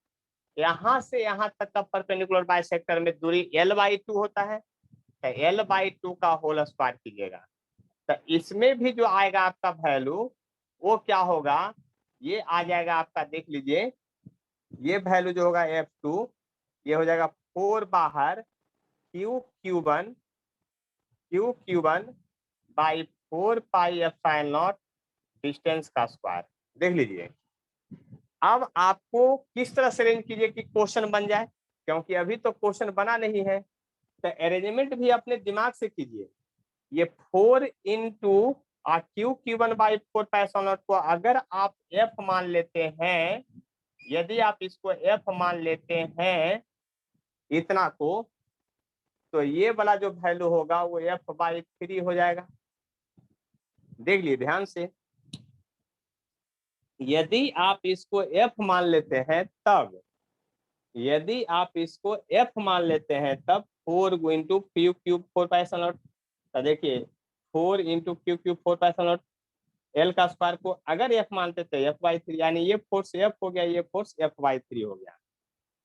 Speaker 1: यहाँ से यहाँ तक का परपेंडिकुलर बाइसेक्टर में दूरी L/2 होता है, तो L/2 का होल स्क्वायर कीजिएगा। तो इसमें भी जो आएगा आपका वैल्यू वो क्या होगा, ये आ जाएगा आपका, देख लीजिए, ये वैल्यू जो होगा F2, ये हो जाएगा 4 बाहर Q1 by 4 pi epsilon not distance का स्क्वायर। देख लीजिए, अब आपको किस तरह से अरेंज कीजिए कि क्वेश्चन बन जाए, क्योंकि अभी तो क्वेश्चन बना नहीं है, तो अरेंजमेंट भी अपने दिमाग से कीजिए। ये 4 इंटू Q1/4 पाई नॉट को अगर आप F मान लेते हैं, यदि आप इसको F मान लेते हैं इतना को, तो ये वाला जो वैल्यू होगा वो F/3 हो जाएगा। देख लिए ध्यान से, यदि आप इसको F मान लेते हैं तब, यदि आप इसको F मान लेते हैं तब 4 इंटू Q3 4 पाई नॉट, तो देखिए 4 into Q3 4 pi not, L का स्क्वायर को अगर F मानते तो F/3, यानी ये फोर्स F हो गया, ये फोर्स F/3 हो गया।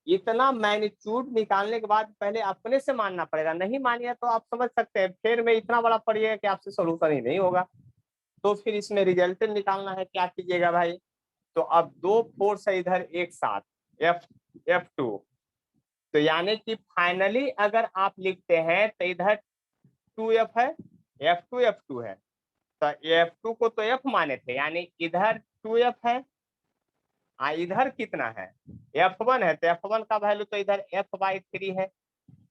Speaker 1: इतना मैग्नीट्यूड निकालने के बाद पहले अपने से मानना पड़ेगा, नहीं मानिए तो आप समझ सकते हैं फिर में इतना बड़ा पड़िएगा कि आपसे सोल्यूशन ही नहीं होगा। तो फिर इसमें रिजल्टेंट निकालना है, क्या कीजिएगा भाई, तो अब 2 फोर्स है इधर एक साथ, F2, तो यानी कि फाइनली अगर आप लिखते हैं तो इधर 2F है, F2 है, तो F2 को तो F माने थे, यानी इधर 2F है, इधर कितना है, F1 है, तो F1 का वैल्यू तो इधर F/3 है,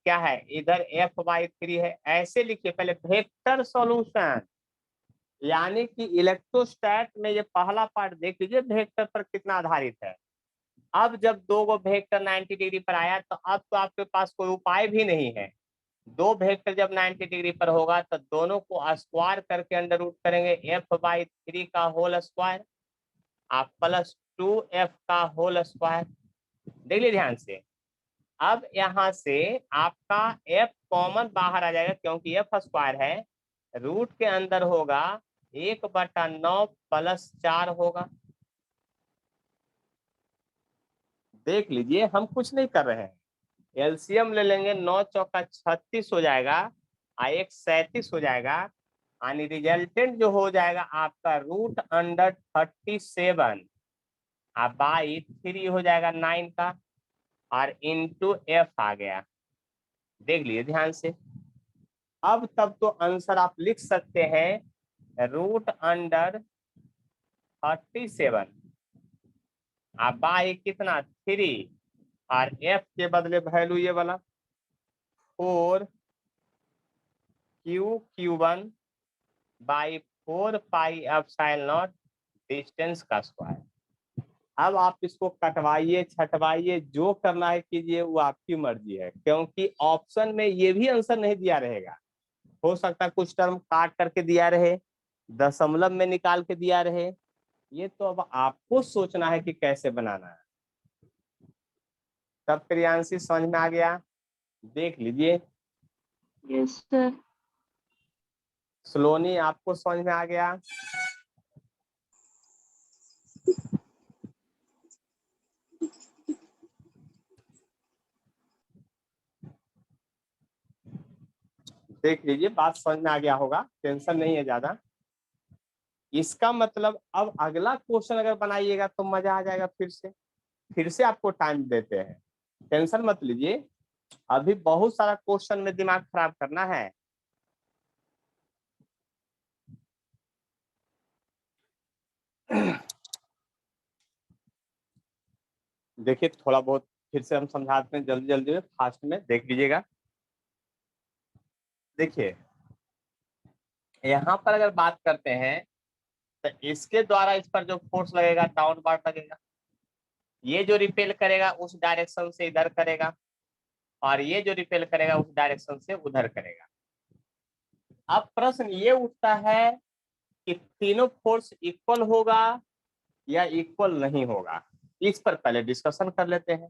Speaker 1: क्या है, इधर F/3 है। ऐसे लिखिए पहले वेक्टर सॉल्यूशन, यानी कि इलेक्ट्रोस्टैट में ये पहला पार्ट देख लीजिए वेक्टर पर कितना आधारित है। अब जब दो गो वेक्टर 90 डिग्री पर आया तो अब तो आपके पास कोई उपाय भी नहीं है। दो वेक्टर जब 90 डिग्री पर होगा तो दोनों को स्क्वायर करके अंडर रूट करेंगे, F/3 का होल स्क्वायर आप प्लस 2F का होल स्क्वायर। देख लीजिए ध्यान से, अब यहाँ से आपका F कॉमन बाहर आ जाएगा, क्योंकि F स्क्वायर है, रूट के अंदर होगा 1/9 प्लस 4 होगा। देख लीजिए हम कुछ नहीं कर रहे हैं, एलसीएम ले लेंगे, 9 चौका 36 हो जाएगा, 1 37 हो जाएगा, यानी रिजल्टेंट जो हो जाएगा आपका √37 बाई 3 हो जाएगा 9 का, और इंटू F आ गया। देख लिए ध्यान से, अब तब तो आंसर आप लिख सकते हैं रूट अंडर 37 आप बाई कितना 3 और एफ के बदले वैल्यू ये वाला 4 by 4 pi epsilon not distance का स्क्वायर। अब आप इसको कटवाइए छटवाइए जो करना है कीजिए, वो आपकी मर्जी है, क्योंकि ऑप्शन में ये भी आंसर नहीं दिया रहेगा। हो सकता है कुछ टर्म काट करके दिया रहे, दशमलव में निकाल के दिया रहे, ये तो अब आपको सोचना है कि कैसे बनाना है। तब प्रियांशी समझ में आ गया? देख लीजिए।
Speaker 3: Yes sir.
Speaker 1: सलोनी आपको समझ में आ गया? देख लीजिए, बात समझ में आ गया होगा, टेंशन नहीं है ज्यादा। इसका मतलब अब अगला क्वेश्चन अगर बनाइएगा तो मजा आ जाएगा। फिर से आपको टाइम देते हैं, टेंशन मत लीजिए। अभी बहुत सारा क्वेश्चन में दिमाग खराब करना है। देखिए थोड़ा बहुत फिर से हम समझाते हैं, जल्दी जल्दी में फास्ट में देख लीजिएगा। देखिए यहाँ पर अगर बात करते हैं तो इसके द्वारा इस पर जो फोर्स लगेगा डाउनवर्ड लगेगा। ये जो रिपेल करेगा उस डायरेक्शन से इधर करेगा, और ये जो रिपेल करेगा उस डायरेक्शन से उधर करेगा। अब प्रश्न ये उठता है कि तीनों फोर्स इक्वल होगा या इक्वल नहीं होगा। इस पर पहले डिस्कशन कर लेते हैं।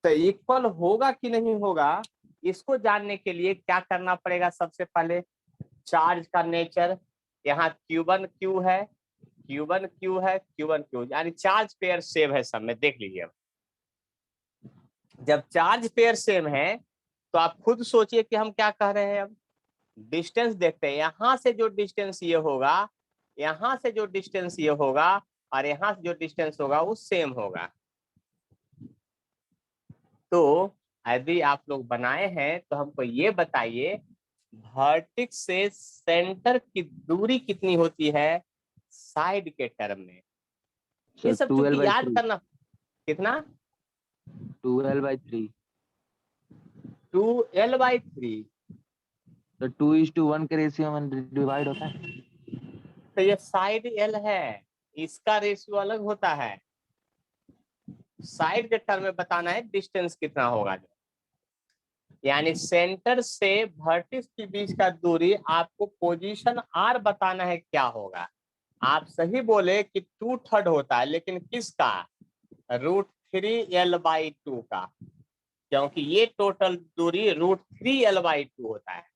Speaker 1: तो इक्वल होगा कि नहीं होगा, इसको जानने के लिए क्या करना पड़ेगा? सबसे पहले चार्ज का नेचर, यहाँ Q1 Q है, Q1 Q है, Q1 Q, यानी चार्ज पेयर सेम है सब में। देख लीजिए, जब चार्ज पेयर सेम है तो आप खुद सोचिए कि हम क्या कह रहे हैं। अब डिस्टेंस देखते हैं, यहाँ से जो डिस्टेंस ये होगा, यहाँ से जो डिस्टेंस ये होगा, और यहाँ से जो डिस्टेंस होगा वो सेम होगा। तो यदि आप लोग बनाए हैं तो हमको ये बताइए वर्टेक्स से सेंटर की दूरी कितनी होती है साइड के टर्म में। ये
Speaker 2: सर
Speaker 1: सब
Speaker 2: 2L
Speaker 1: चूंकि
Speaker 2: by
Speaker 1: याद
Speaker 2: 3
Speaker 1: करना। कितना?
Speaker 2: 2L by 3
Speaker 1: 2L/3।
Speaker 2: तो 2:1 के रेशियो में डिवाइड होता है।
Speaker 1: तो ये साइड L है, इसका रेशियो अलग होता है। साइड के टर्म में बताना है डिस्टेंस कितना होगा, यानी सेंटर से वर्टेक्स के बीच का दूरी आपको पोजीशन R बताना है क्या होगा। आप सही बोले कि 2/3 होता है, लेकिन किसका? √3L/2 का, क्योंकि ये टोटल दूरी √3L/2 होता है।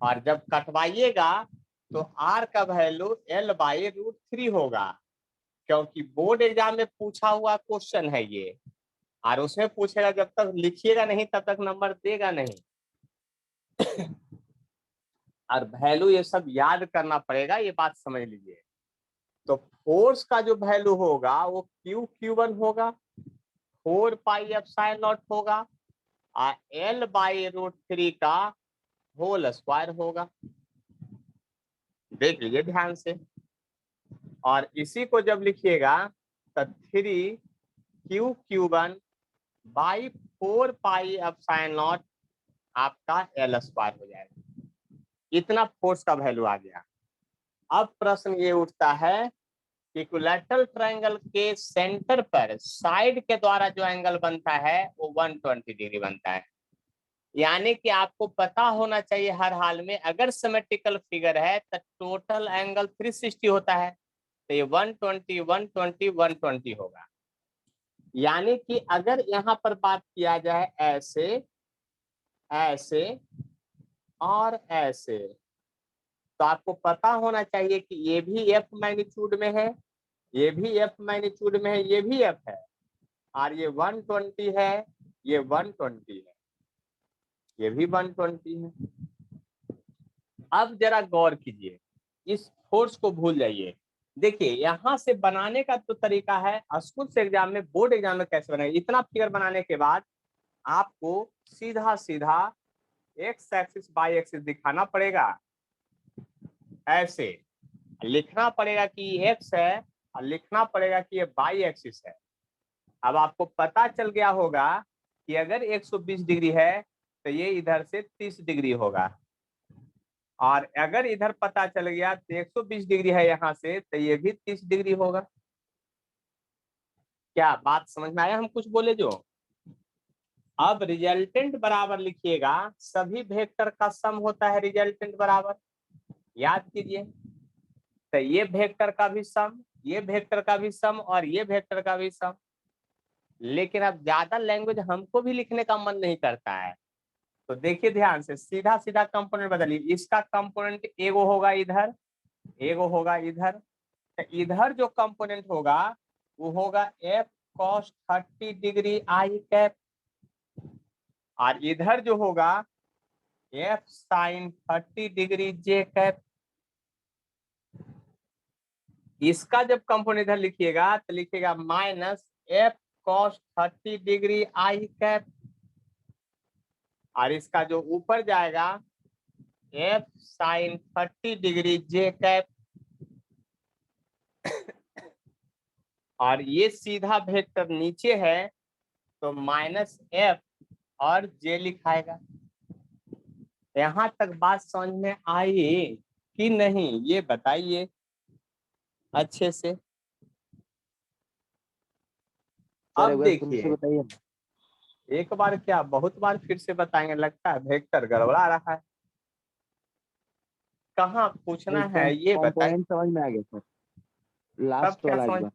Speaker 1: और जब कटवाइएगा तो R का वैल्यू L/√3 होगा, क्योंकि बोर्ड एग्जाम में पूछा हुआ क्वेश्चन है ये, और उसमें पूछेगा, जब तक लिखिएगा नहीं तब तक नंबर देगा नहीं। और वैल्यू ये सब याद करना पड़ेगा, ये बात समझ लीजिए। तो फोर्स का जो वैल्यू होगा वो Q1 होगा, 4 पाई एप्सिलॉन नॉट होगा, और L/√3 का होल स्क्वायर होगा। देख लीजिए ध्यान से। और इसी को जब लिखिएगा तो 3Q1/4 पाई एप्सिलॉन नॉट आपका L स्क्वायर हो जाएगा। इतना फोर्स का वैल्यू आ गया। अब प्रश्न ये उठता है कि इक्विलैटरल ट्रायंगल के सेंटर पर साइड के द्वारा जो एंगल बनता है वो 120 डिग्री बनता है। यानी कि आपको पता होना चाहिए हर हाल में, अगर सिमेट्रिकल फिगर है तो टोटल एंगल 360 होता है, तो ये 120 120 120 होगा। यानी कि अगर यहाँ पर बात किया जाए ऐसे ऐसे और ऐसे, तो आपको पता होना चाहिए कि ये भी F मैग्नीट्यूड में है, ये भी F मैग्नीट्यूड में है, ये भी F है, और ये 120 है, ये 120 है, ये भी 120 है। अब जरा गौर कीजिए, इस फोर्स को भूल जाइए। देखिए यहाँ से बनाने का तो तरीका है, स्कूल से एग्जाम में, बोर्ड एग्जाम में कैसे बनाएंगे। इतना फिगर बनाने के बाद आपको सीधा सीधा एक्स एक्सिस बाई एक्सिस दिखाना पड़ेगा, ऐसे लिखना पड़ेगा कि ये एक्स है और लिखना पड़ेगा कि ये बाई एक्सिस है। अब आपको पता चल गया होगा कि अगर 120 डिग्री है तो ये इधर से 30 डिग्री होगा, और अगर इधर पता चल गया तो 120 डिग्री है यहाँ से तो ये भी 30 डिग्री होगा। क्या बात समझ में आया हम कुछ बोले जो? अब रिजल्टेंट बराबर लिखिएगा, सभी वेक्टर का सम होता है रिजल्टेंट बराबर, याद कीजिए। तो ये वेक्टर का भी सम, ये वेक्टर का भी सम और ये वेक्टर का भी सम। लेकिन अब ज्यादा लैंग्वेज हमको भी लिखने का मन नहीं करता है, तो देखिए ध्यान से, सीधा सीधा कंपोनेंट बदलिए। इसका कंपोनेंट एगो होगा इधर, एगो होगा इधर। तो इधर जो कंपोनेंट होगा वो होगा F cos 30 degree I cap, और इधर जो होगा एफ साइन 30 डिग्री जे कैप। इसका जब कंपोनेंट इधर लिखिएगा तो लिखिएगा minus F cos 30 degree I cap, और इसका जो ऊपर जाएगा एफ साइन 30 डिग्री जे कैप, और ये सीधा वेक्टर नीचे है तो माइनस एफ और जे लिखाएगा। यहाँ तक बात समझ में आई कि नहीं, ये बताइए अच्छे से।
Speaker 2: सर एक
Speaker 1: अब
Speaker 2: बार फिर से
Speaker 1: देखिए,
Speaker 2: बताइए ना।
Speaker 1: एक बार क्या बहुत बार फिर से बताएंगे, लगता है वेक्टर गड़बड़ा रहा है। कहाँ पूछना है ये बताइए।
Speaker 2: कंपोनेंट समझ में आ गया सर,
Speaker 1: तब
Speaker 2: लास्ट
Speaker 1: क्या
Speaker 2: वाला एक
Speaker 1: समझ,
Speaker 2: बार।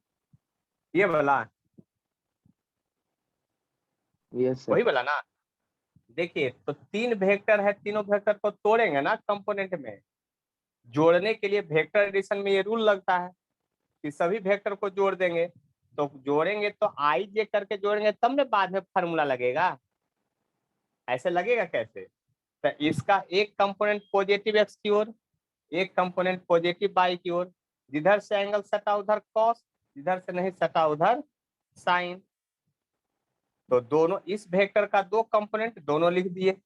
Speaker 1: ये वाला,
Speaker 2: यस सर।
Speaker 1: वही वाला ना। देखिए तो तीन वेक्टर है, तीनों वेक्टर को तोड़ेंगे ना कंपोनेंट में। जोड़ने के लिए वेक्टर एडिशन में ये रूल लगता है कि सभी वेक्टर को जोड़ देंगे, तो जोड़ेंगे तो आई जे करके जोड़ेंगे तब ना बाद में फार्मूला लगेगा, ऐसे लगेगा कैसे? तो इसका एक कंपोनेंट पॉजिटिव एक्स की ओर, एक कंपोनेंट पॉजिटिव बाई की ओर, जिधर से एंगल सटा उधर कॉस, जिधर से नहीं सटा उधर साइन। तो दोनों इस वेक्टर का दो कंपोनेंट दोनों लिख दिए।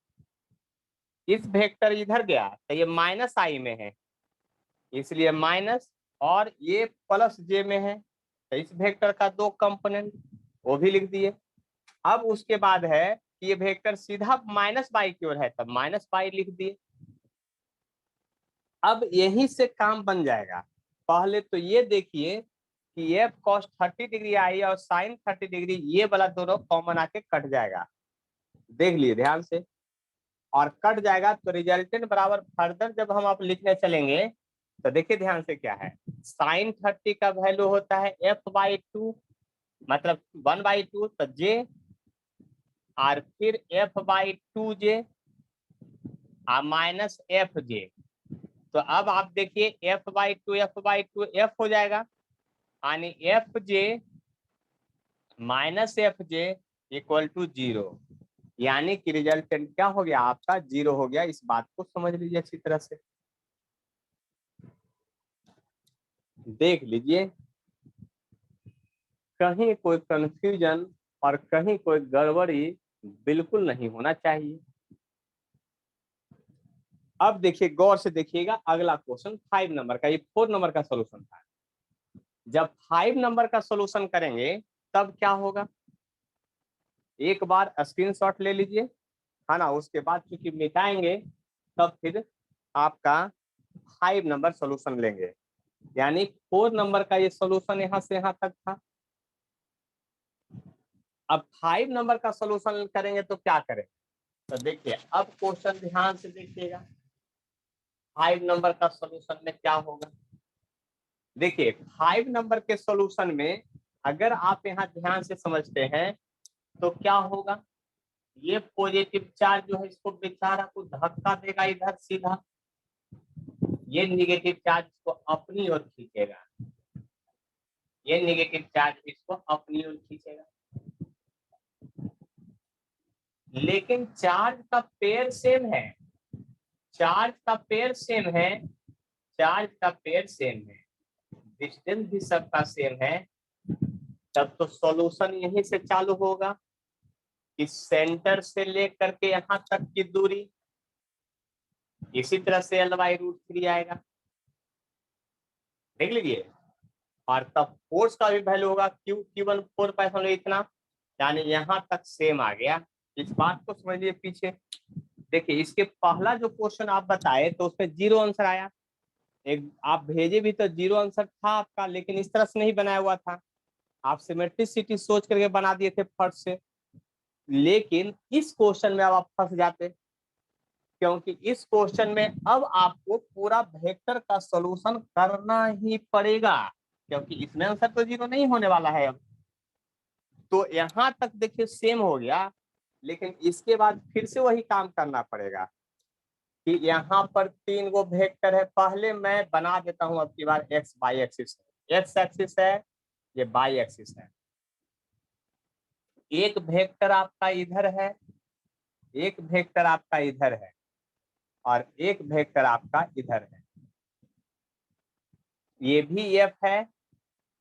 Speaker 1: इस वेक्टर इधर गया तो ये माइनस आई में है इसलिए माइनस, और ये प्लस जे में है तो इस वेक्टर का दो कंपोनेंट वो भी लिख दिए। अब उसके बाद है कि ये वेक्टर सीधा माइनस बाई की ओर है तब माइनस बाई लिख दिए। अब यहीं से काम बन जाएगा। पहले तो ये देखिए कि एफ कॉस 30 डिग्री आई और साइन 30 डिग्री, ये वाला दोनों कॉमन आके कट जाएगा, देख लिए ध्यान से। और कट जाएगा तो रिजल्टेंट बराबर, फर्दर जब हम आप लिखने चलेंगे तो देखिए ध्यान से क्या है, साइन 30 का वैल्यू होता है f/2, मतलब 1/2 तो जे, और फिर f/2j माइनस एफ जे। तो अब आप देखिए f/2 f हो जाएगा, यानी F J minus F J equal to 0, यानी कि रिजल्टेंट क्या हो गया आपका 0 हो गया। इस बात को समझ लीजिए अच्छी तरह से, देख लीजिए कहीं कोई कंफ्यूजन और कहीं कोई गड़बड़ी बिल्कुल नहीं होना चाहिए। अब देखिए गौर से देखिएगा, अगला क्वेश्चन 5 नंबर का, ये 4 नंबर का सॉल्यूशन था। जब 5 नंबर का सॉल्यूशन करेंगे तब क्या होगा, एक बार स्क्रीनशॉट ले लीजिए, है ना। उसके बाद चूंकि मिटाएंगे तब फिर आपका 5 नंबर सॉल्यूशन लेंगे, यानी 4 नंबर का ये सॉल्यूशन यहाँ से यहाँ तक था। अब 5 नंबर का सॉल्यूशन करेंगे तो क्या करें, तो देखिए अब क्वेश्चन ध्यान से देखिएगा 5 नंबर का सॉल्यूशन में क्या होगा। देखिए 5 नंबर के सॉल्यूशन में अगर आप यहाँ ध्यान से समझते हैं तो क्या होगा, ये पॉजिटिव चार्ज जो है इसको बेचारा को धक्का देगा इधर सीधा, ये निगेटिव चार्ज को अपनी ओर खींचेगा, ये निगेटिव चार्ज इसको अपनी ओर खींचेगा। लेकिन चार्ज का पेयर सेम है, चार्ज का पेयर सेम है, चार्ज का पेयर सेम है, डिस्टेंस भी सबका सेम है। तब तो सॉल्यूशन यहीं से चालू होगा कि सेंटर से लेकर के यहाँ तक की दूरी इसी तरह से L/√3 आएगा, देख लीजिए। और तब फोर्स का भी वैल्यू होगा Q1 4 पाई समझ लो इतना, यानी यहाँ तक सेम आ गया। इस बात को समझिए पीछे। देखिए इसके पहला जो क्वेश्चन आप बताए तो उसमें 0 आंसर आया, एक आप भेजे भी तो 0 आंसर था आपका, लेकिन इस तरह से नहीं बनाया हुआ था, आप सिमेट्रिसिटी सोच करके बना दिए थे फर्स्ट से। लेकिन इस क्वेश्चन में अब आप फंस जाते, क्योंकि इस क्वेश्चन में अब आपको पूरा वेक्टर का सॉल्यूशन करना ही पड़ेगा, क्योंकि इसमें आंसर तो 0 नहीं होने वाला है अब। तो यहाँ तक देखिए सेम हो गया, लेकिन इसके बाद फिर से वही काम करना पड़ेगा कि यहाँ पर 3 गो वेक्टर है। पहले मैं बना देता हूँ अब की बार एक्स बाई एक्सिस है, एक्स एक्सिस है, ये बाई एक्सिस है। एक वेक्टर आपका इधर है, एक वेक्टर आपका इधर है, और एक वेक्टर आपका इधर है। ये भी एफ है,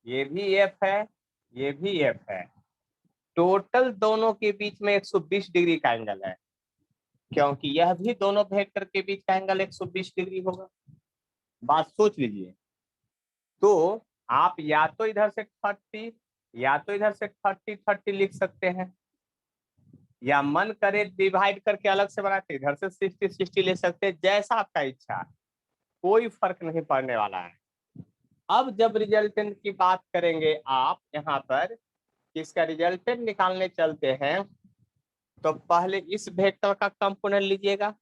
Speaker 1: ये भी एफ है, ये भी एफ है। टोटल दोनों के बीच में 120 डिग्री का एंगल है, क्योंकि यह भी दोनों वेक्टर के बीच का एंगल 120 डिग्री होगा। बात सोच लीजिए। तो आप या तो इधर से 30 या तो इधर से 30 30 लिख सकते हैं, या मन करे डिवाइड करके अलग से बनाते इधर से 60 60 ले सकते हैं, जैसा आपका इच्छा, कोई फर्क नहीं पड़ने वाला है। अब जब रिजल्टेंट की बात करेंगे आप यहाँ पर, इसका रिजल्टेंट निकालने चलते हैं, तो पहले इस वेक्टर का कंपोनेंट लीजिएगा,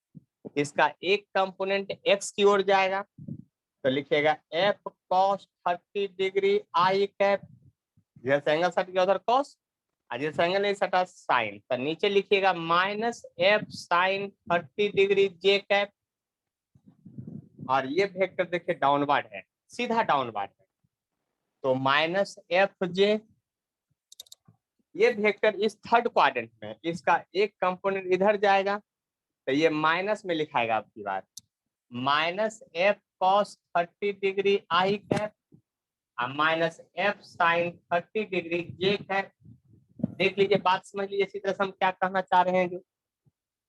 Speaker 1: इसका एक कंपोनेंट एक्स की ओर जाएगा, तो लिखिएगा F cos 30 degree I cap, जैसे एंगल सट गया उधर कॉस, और जैसे एंगल नहीं सटा साइन, तो नीचे लिखिएगा माइनस एफ साइन 30 डिग्री जे कैप। और ये वेक्टर देखिए डाउनवर्ड है, सीधा डाउनवर्ड है, तो माइनस एफ जे। ये वेक्टर इस थर्ड क्वाड्रेंट में, इसका एक कंपोनेंट इधर जाएगा, तो ये माइनस में लिखाएगा आपकी बात, minus F cos 30 degree I cap minus F sine 30 degree J cap. देख लीजिए, बात समझ लीजिए इसी तरह से हम क्या कहना चाह रहे हैं जो,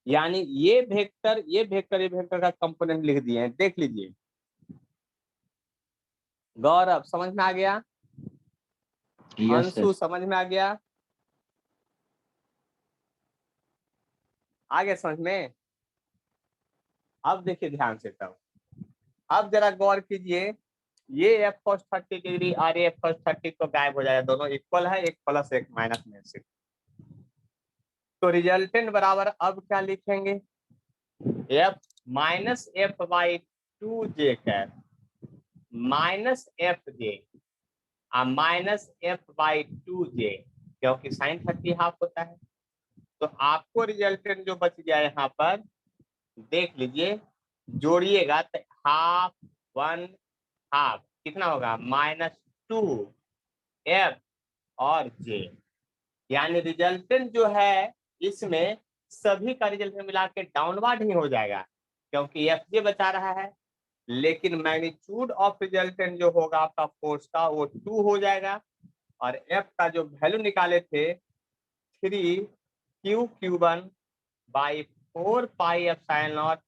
Speaker 1: यानी ये वेक्टर ये वेक्टर ये वेक्टर का कंपोनेंट लिख दिए हैं। देख लीजिए गौरव, समझ में आ गया?
Speaker 2: Yes sir.
Speaker 1: अंशु समझ में आ गया? आ गया समझ में? अब देखिए ध्यान से, तब अब जरा गौर कीजिए, ये एफ कॉस 30 डिग्री और ये एफ कॉस 30 तो गायब हो जाएगा, दोनों इक्वल है, एक प्लस एक माइनस में से। तो रिजल्टेंट बराबर अब क्या लिखेंगे, F minus F by 2 J cap minus F J minus F by 2 जे, क्योंकि साइन 30 हाफ होता है। तो आपको रिजल्टेंट जो बच गया यहाँ पर, देख लीजिए, जोड़िएगा तो हाफ 1 हाफ कितना होगा, -2 एफ और जे। यानी रिजल्टेंट जो है इसमें सभी का रिजल्टेंट मिला के डाउनवर्ड ही हो जाएगा, क्योंकि एफ जे बचा रहा है, लेकिन मैग्नीट्यूड ऑफ रिजल्टेंट जो होगा आपका फोर्स का वो 2 हो जाएगा, और एफ का जो वैल्यू निकाले थे 3Q1/4 pi epsilon not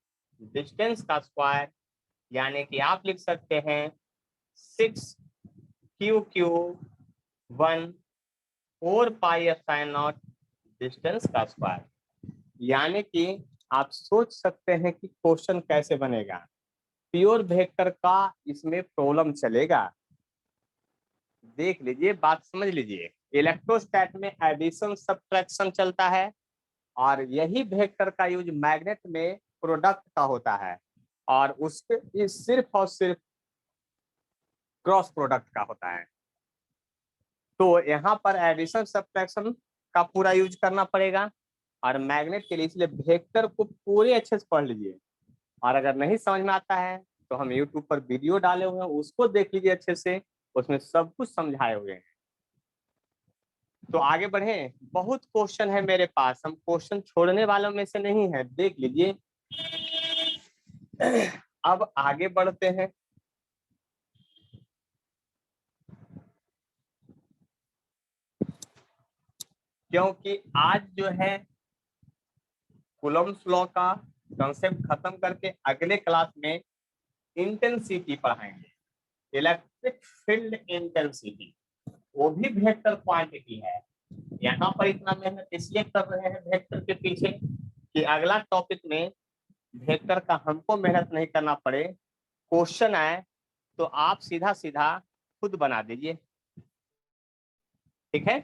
Speaker 1: distance का स्क्वायर, यानी कि आप लिख सकते हैं 6Q1/4 pi epsilon not distance का स्क्वायर। यानी कि आप सोच सकते हैं कि क्वेश्चन कैसे बनेगा, प्योर वेक्टर का इसमें प्रॉब्लम चलेगा। देख लीजिए, बात समझ लीजिए, इलेक्ट्रोस्टैट में एडिशन सब्ट्रैक्शन चलता है, और यही वेक्टर का यूज मैग्नेट में प्रोडक्ट का होता है, और उसके सिर्फ और सिर्फ क्रॉस प्रोडक्ट का होता है। तो यहाँ पर एडिशन सब्ट्रैक्शन का पूरा यूज करना पड़ेगा, और मैग्नेट के लिए, इसलिए वेक्टर को पूरे अच्छे से पढ़ लीजिए। और अगर नहीं समझ में आता है तो हम यूट्यूब पर वीडियो डाले हुए हैं, उसको देख लीजिए अच्छे से, उसमें सब कुछ समझाए हुए हैं। तो आगे बढ़े, बहुत क्वेश्चन है मेरे पास, हम क्वेश्चन छोड़ने वालों में से नहीं है, देख लीजिए। अब आगे बढ़ते हैं। क्योंकि आज जो है कूलम्ब्स लॉ का कॉन्सेप्ट खत्म करके अगले क्लास में इंटेंसिटी पढ़ाएंगे, इलेक्ट्रिक फील्ड इंटेंसिटी, वो भी वेक्टर क्वांटिटी है। यहाँ पर इतना मेहनत इसलिए कर रहे हैं वेक्टर के पीछे कि अगला टॉपिक में वेक्टर का हमको मेहनत नहीं करना पड़े, क्वेश्चन आए तो आप सीधा सीधा खुद बना दीजिए। ठीक है,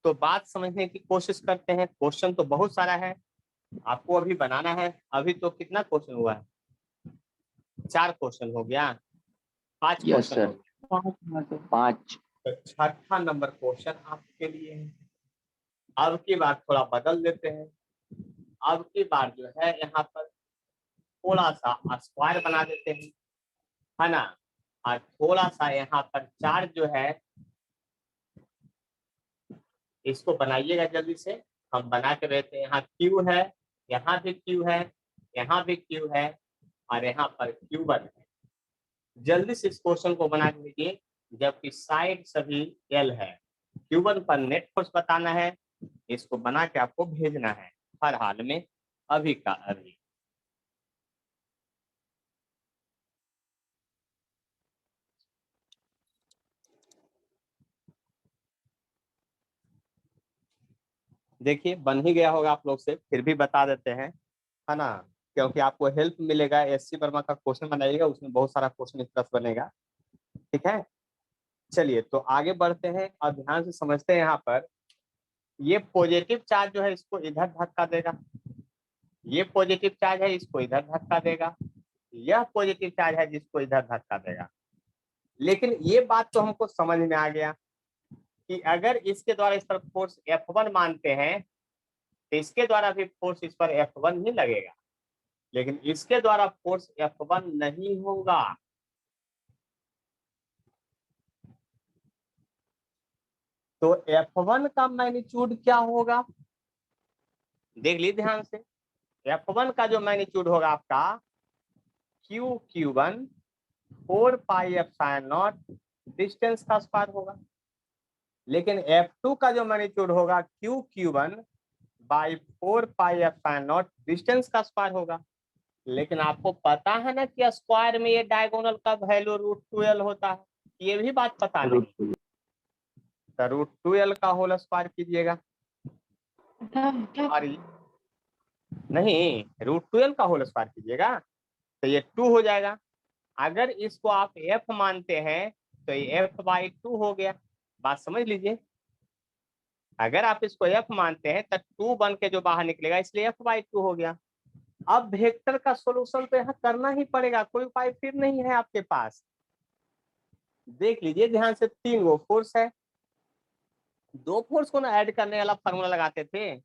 Speaker 1: तो बात समझने की कोशिश करते हैं। क्वेश्चन तो बहुत सारा है, आपको अभी बनाना है। अभी तो कितना क्वेश्चन हुआ है? 4 क्वेश्चन हो गया, 5
Speaker 2: यस
Speaker 1: क्वेश्चन हो
Speaker 2: सर,
Speaker 1: गया।
Speaker 2: 5।
Speaker 1: तो छठा नंबर क्वेश्चन आपके लिए है। अब की बार थोड़ा बदल देते हैं। अब की बार जो है यहाँ पर थोड़ा सा स्क्वायर बना देते हैं, है ना, और थोड़ा सा यहाँ पर चार्ट जो है इसको बनाइएगा जल्दी से। हम बना के रहते हैं, यहाँ क्यू है, यहाँ भी क्यू है, यहाँ भी क्यू है, और यहाँ पर Q1 है। जल्दी से इस क्वेश्चन को बना लीजिए, जबकि साइड सभी L है। Q1 पर नेट फोर्स बताना है, इसको बना के आपको भेजना है हर हाल में, अभी का अभी। देखिए बन ही गया होगा आप लोग से, फिर भी बता देते हैं, है ना, क्योंकि आपको हेल्प मिलेगा। SC वर्मा का क्वेश्चन बनाइएगा, उसमें बहुत सारा क्वेश्चन इस तरह से बनेगा। ठीक है, चलिए तो आगे बढ़ते हैं और ध्यान से समझते हैं। यहाँ पर ये पॉजिटिव चार्ज जो है इसको इधर धक्का देगा, ये पॉजिटिव चार्ज है इसको इधर धक्का देगा, यह पॉजिटिव चार्ज है जिसको इधर धक्का देगा। लेकिन ये बात तो हमको समझ में आ गया कि अगर इसके द्वारा इस पर फोर्स F1 मानते हैं तो इसके द्वारा भी फोर्स इस पर F1 ही लगेगा, लेकिन इसके द्वारा फोर्स F1 नहीं होगा। तो F1 का मैग्नीट्यूड क्या होगा, देख लीजिए ध्यान से। F1 का जो मैग्नीट्यूड होगा आपका Q1 4 pi epsilon not distance का स्क्वायर होगा। लेकिन F2 का जो मैग्नीट्यूड होगा Q1 by 4 pi epsilon not distance का स्क्वायर होगा। लेकिन आपको पता है ना कि स्क्वायर में ये डायगोनल का वैल्यू √2L होता है, ये भी बात पता नहीं। तो √2L का होल स्क्वायर कीजिएगा, और नहीं √2L का होल स्क्वायर कीजिएगा तो ये 2 हो जाएगा। अगर इसको आप F मानते हैं तो ये F/2 हो गया। बात समझ लीजिए, अगर आप इसको F मानते हैं तो 2 बन के जो बाहर निकलेगा, इसलिए F/2 हो गया। अब वेक्टर का सॉल्यूशन तो यहाँ करना ही पड़ेगा, कोई उपाय फिर नहीं है आपके पास। देख लीजिए ध्यान से, 3 वो फोर्स है, 2 फोर्स को ना ऐड करने वाला फार्मूला लगाते थे,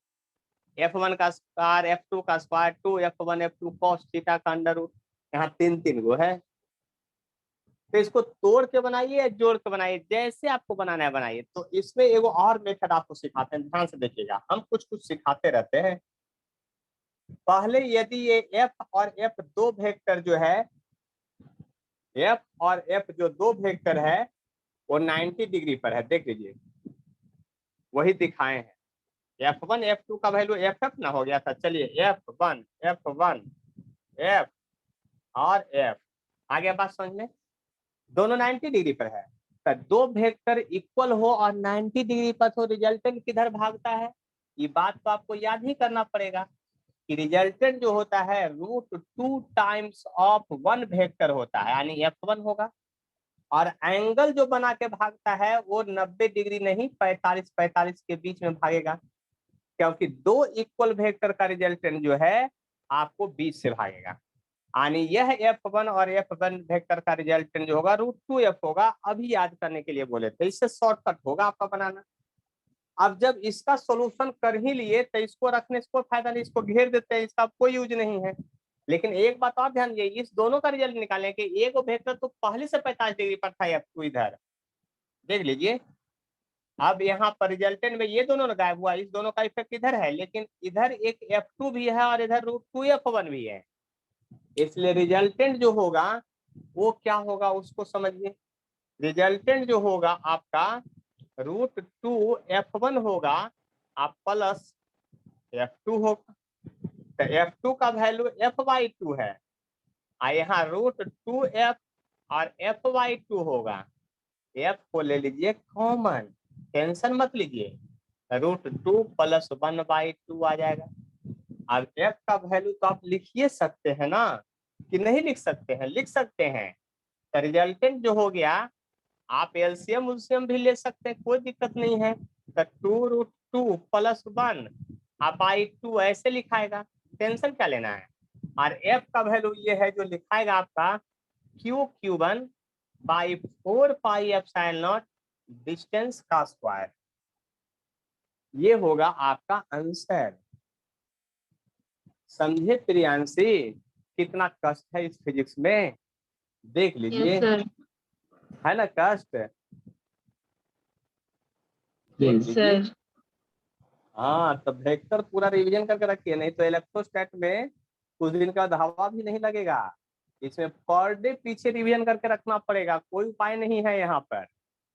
Speaker 1: F1 का स्क्वायर F2 का square 2 F1 F2 cos theta का अंडर रूट। यहाँ 3 गो है, तो इसको तोड़ के बनाइए या जोड़ के बनाइए, जैसे आपको बनाना है बनाइए। तो इसमें एगो और मेथड आपको सिखाते हैं, ध्यान से देखिएगा, हम कुछ कुछ सिखाते रहते हैं। पहले यदि ये F और F दो वेक्टर जो है, F और F जो दो वेक्टर है वो 90 डिग्री पर है, देख लीजिए वही दिखाए हैं। F1 F2 का वैल्यू FF ना हो गया था, चलिए F1 F और F आ गया बात समझ में, दोनों 90 डिग्री पर है। तो दो वेक्टर इक्वल हो और 90 डिग्री पर तो रिजल्टेंट किधर भागता है, ये बात तो आपको याद ही करना पड़ेगा कि रिजल्टेंट जो होता है √2 टाइम्स ऑफ वन वेक्टर होता है, यानी F1 होगा। और एंगल जो बना के भागता है वो 90 डिग्री नहीं 45 के बीच में भागेगा, क्योंकि दो इक्वल वेक्टर का रिजल्टेंट जो है आपको 20 से भागेगा। यानी यह F1 और F1 वेक्टर का रिजल्टेंट जो होगा √2F होगा। अभी याद करने के लिए बोले थे, इससे शॉर्टकट होगा आपका बनाना। अब जब इसका सॉल्यूशन कर ही लिए तो इसको रखने से कोई फायदा नहीं, इसको घेर देते हैं, इसका कोई यूज नहीं है। लेकिन एक बात और ध्यान दिए, इस दोनों का रिजल्ट निकालें कि एक वेक्टर तो पहले से 45 डिग्री पर था F2 इधर, देख लीजिए। अब यहाँ पर रिजल्टेंट में ये दोनों गायब हुआ, इस दोनों का इफेक्ट इधर है, लेकिन इधर एक F2 भी है और इधर √2F1 भी है, इसलिए रिजल्टेंट जो होगा वो क्या होगा उसको समझिए। रिजल्टेंट जो होगा आपका √2F1 होगा आप प्लस F2 होगा। तो F2 का वैल्यू F/2 है, और यहाँ √2F और F/2 होगा। F को ले लीजिए कॉमन, टेंशन मत लीजिए, √2 + 1/2 आ जाएगा। अब F का वैल्यू तो आप लिख ही सकते हैं ना, कि नहीं लिख सकते हैं? लिख सकते हैं। तो रिजल्टेंट जो हो गया, आप एलसीएम उलसीएम भी ले सकते हैं, कोई दिक्कत नहीं है। तो 2√2 + 1/2 ऐसे लिखाएगा, टेंशन क्या लेना है। और F का वैल्यू ये है जो लिखाएगा आपका Q/4πε0 डिस्टेंस का स्क्वायर। ये होगा आपका आंसर। समझे प्रियांशी, कितना कष्ट है इस फिजिक्स में, देख लीजिए।
Speaker 3: Yes, sir.
Speaker 1: है ना कष्ट, देख
Speaker 3: Yes,
Speaker 1: लीजिए।
Speaker 3: sir.
Speaker 1: हाँ, तो वेक्टर पूरा रिवीजन करके रखिए, नहीं तो इलेक्ट्रोस्टैट में कुछ दिन का हवा भी नहीं लगेगा। इसमें पर डे पीछे रिवीजन करके रखना पड़ेगा, कोई उपाय नहीं है यहाँ पर।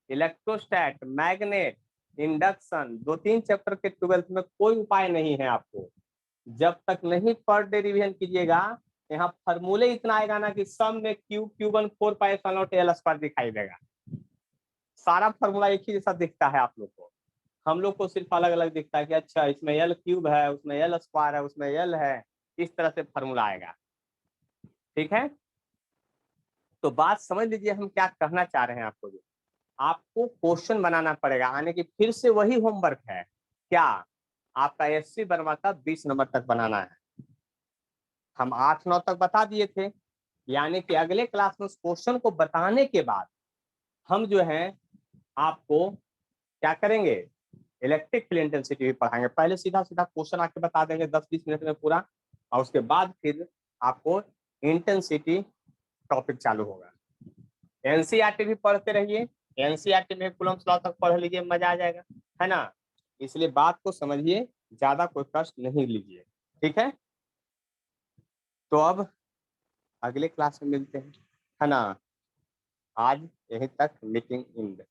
Speaker 1: इलेक्ट्रोस्टैट, मैग्नेट, इंडक्शन, 2-3 चैप्टर के 12th में कोई उपाय नहीं है आपको। जब तक नहीं पर डे रिवीजन कीजिएगा, यहाँ फॉर्मूले इतना आएगा ना कि सम में Q/4 πε0 दिखाई देगा। सारा फॉर्मूला एक ही जैसा दिखता है आप लोग को, हम लोग को सिर्फ अलग अलग दिखता है कि अच्छा इसमें L³ है, उसमें L² है, उसमें L है, इस तरह से फॉर्मूला आएगा। ठीक है, तो बात समझ लीजिए हम क्या कहना चाह रहे हैं आपको। जो आपको क्वेश्चन बनाना पड़ेगा, आने की फिर से वही होमवर्क है। क्या आपका SC बनवा का 20 नंबर तक बनाना है। हम 8-9 तक बता दिए थे, यानी कि अगले क्लास में उस क्वेश्चन को बताने के बाद हम जो है आपको क्या करेंगे, इलेक्ट्रिक फील्ड इंटेंसिटी भी पढ़ाएंगे। पहले सीधा सीधा क्वेश्चन आके बता देंगे 10-20 मिनट में पूरा, और उसके बाद फिर आपको इंटेंसिटी टॉपिक चालू होगा। एनसीईआरटी भी पढ़ते रहिए, एनसीईआरटी में कूलम्ब्स लॉ तक पढ़ लीजिए, मजा आ जाएगा, है ना। इसलिए बात को समझिए, ज्यादा कोई कष्ट नहीं लीजिए, ठीक है। तो अब अगले क्लास में मिलते हैं, है ना। आज यहीं तक मीटिंग इंड।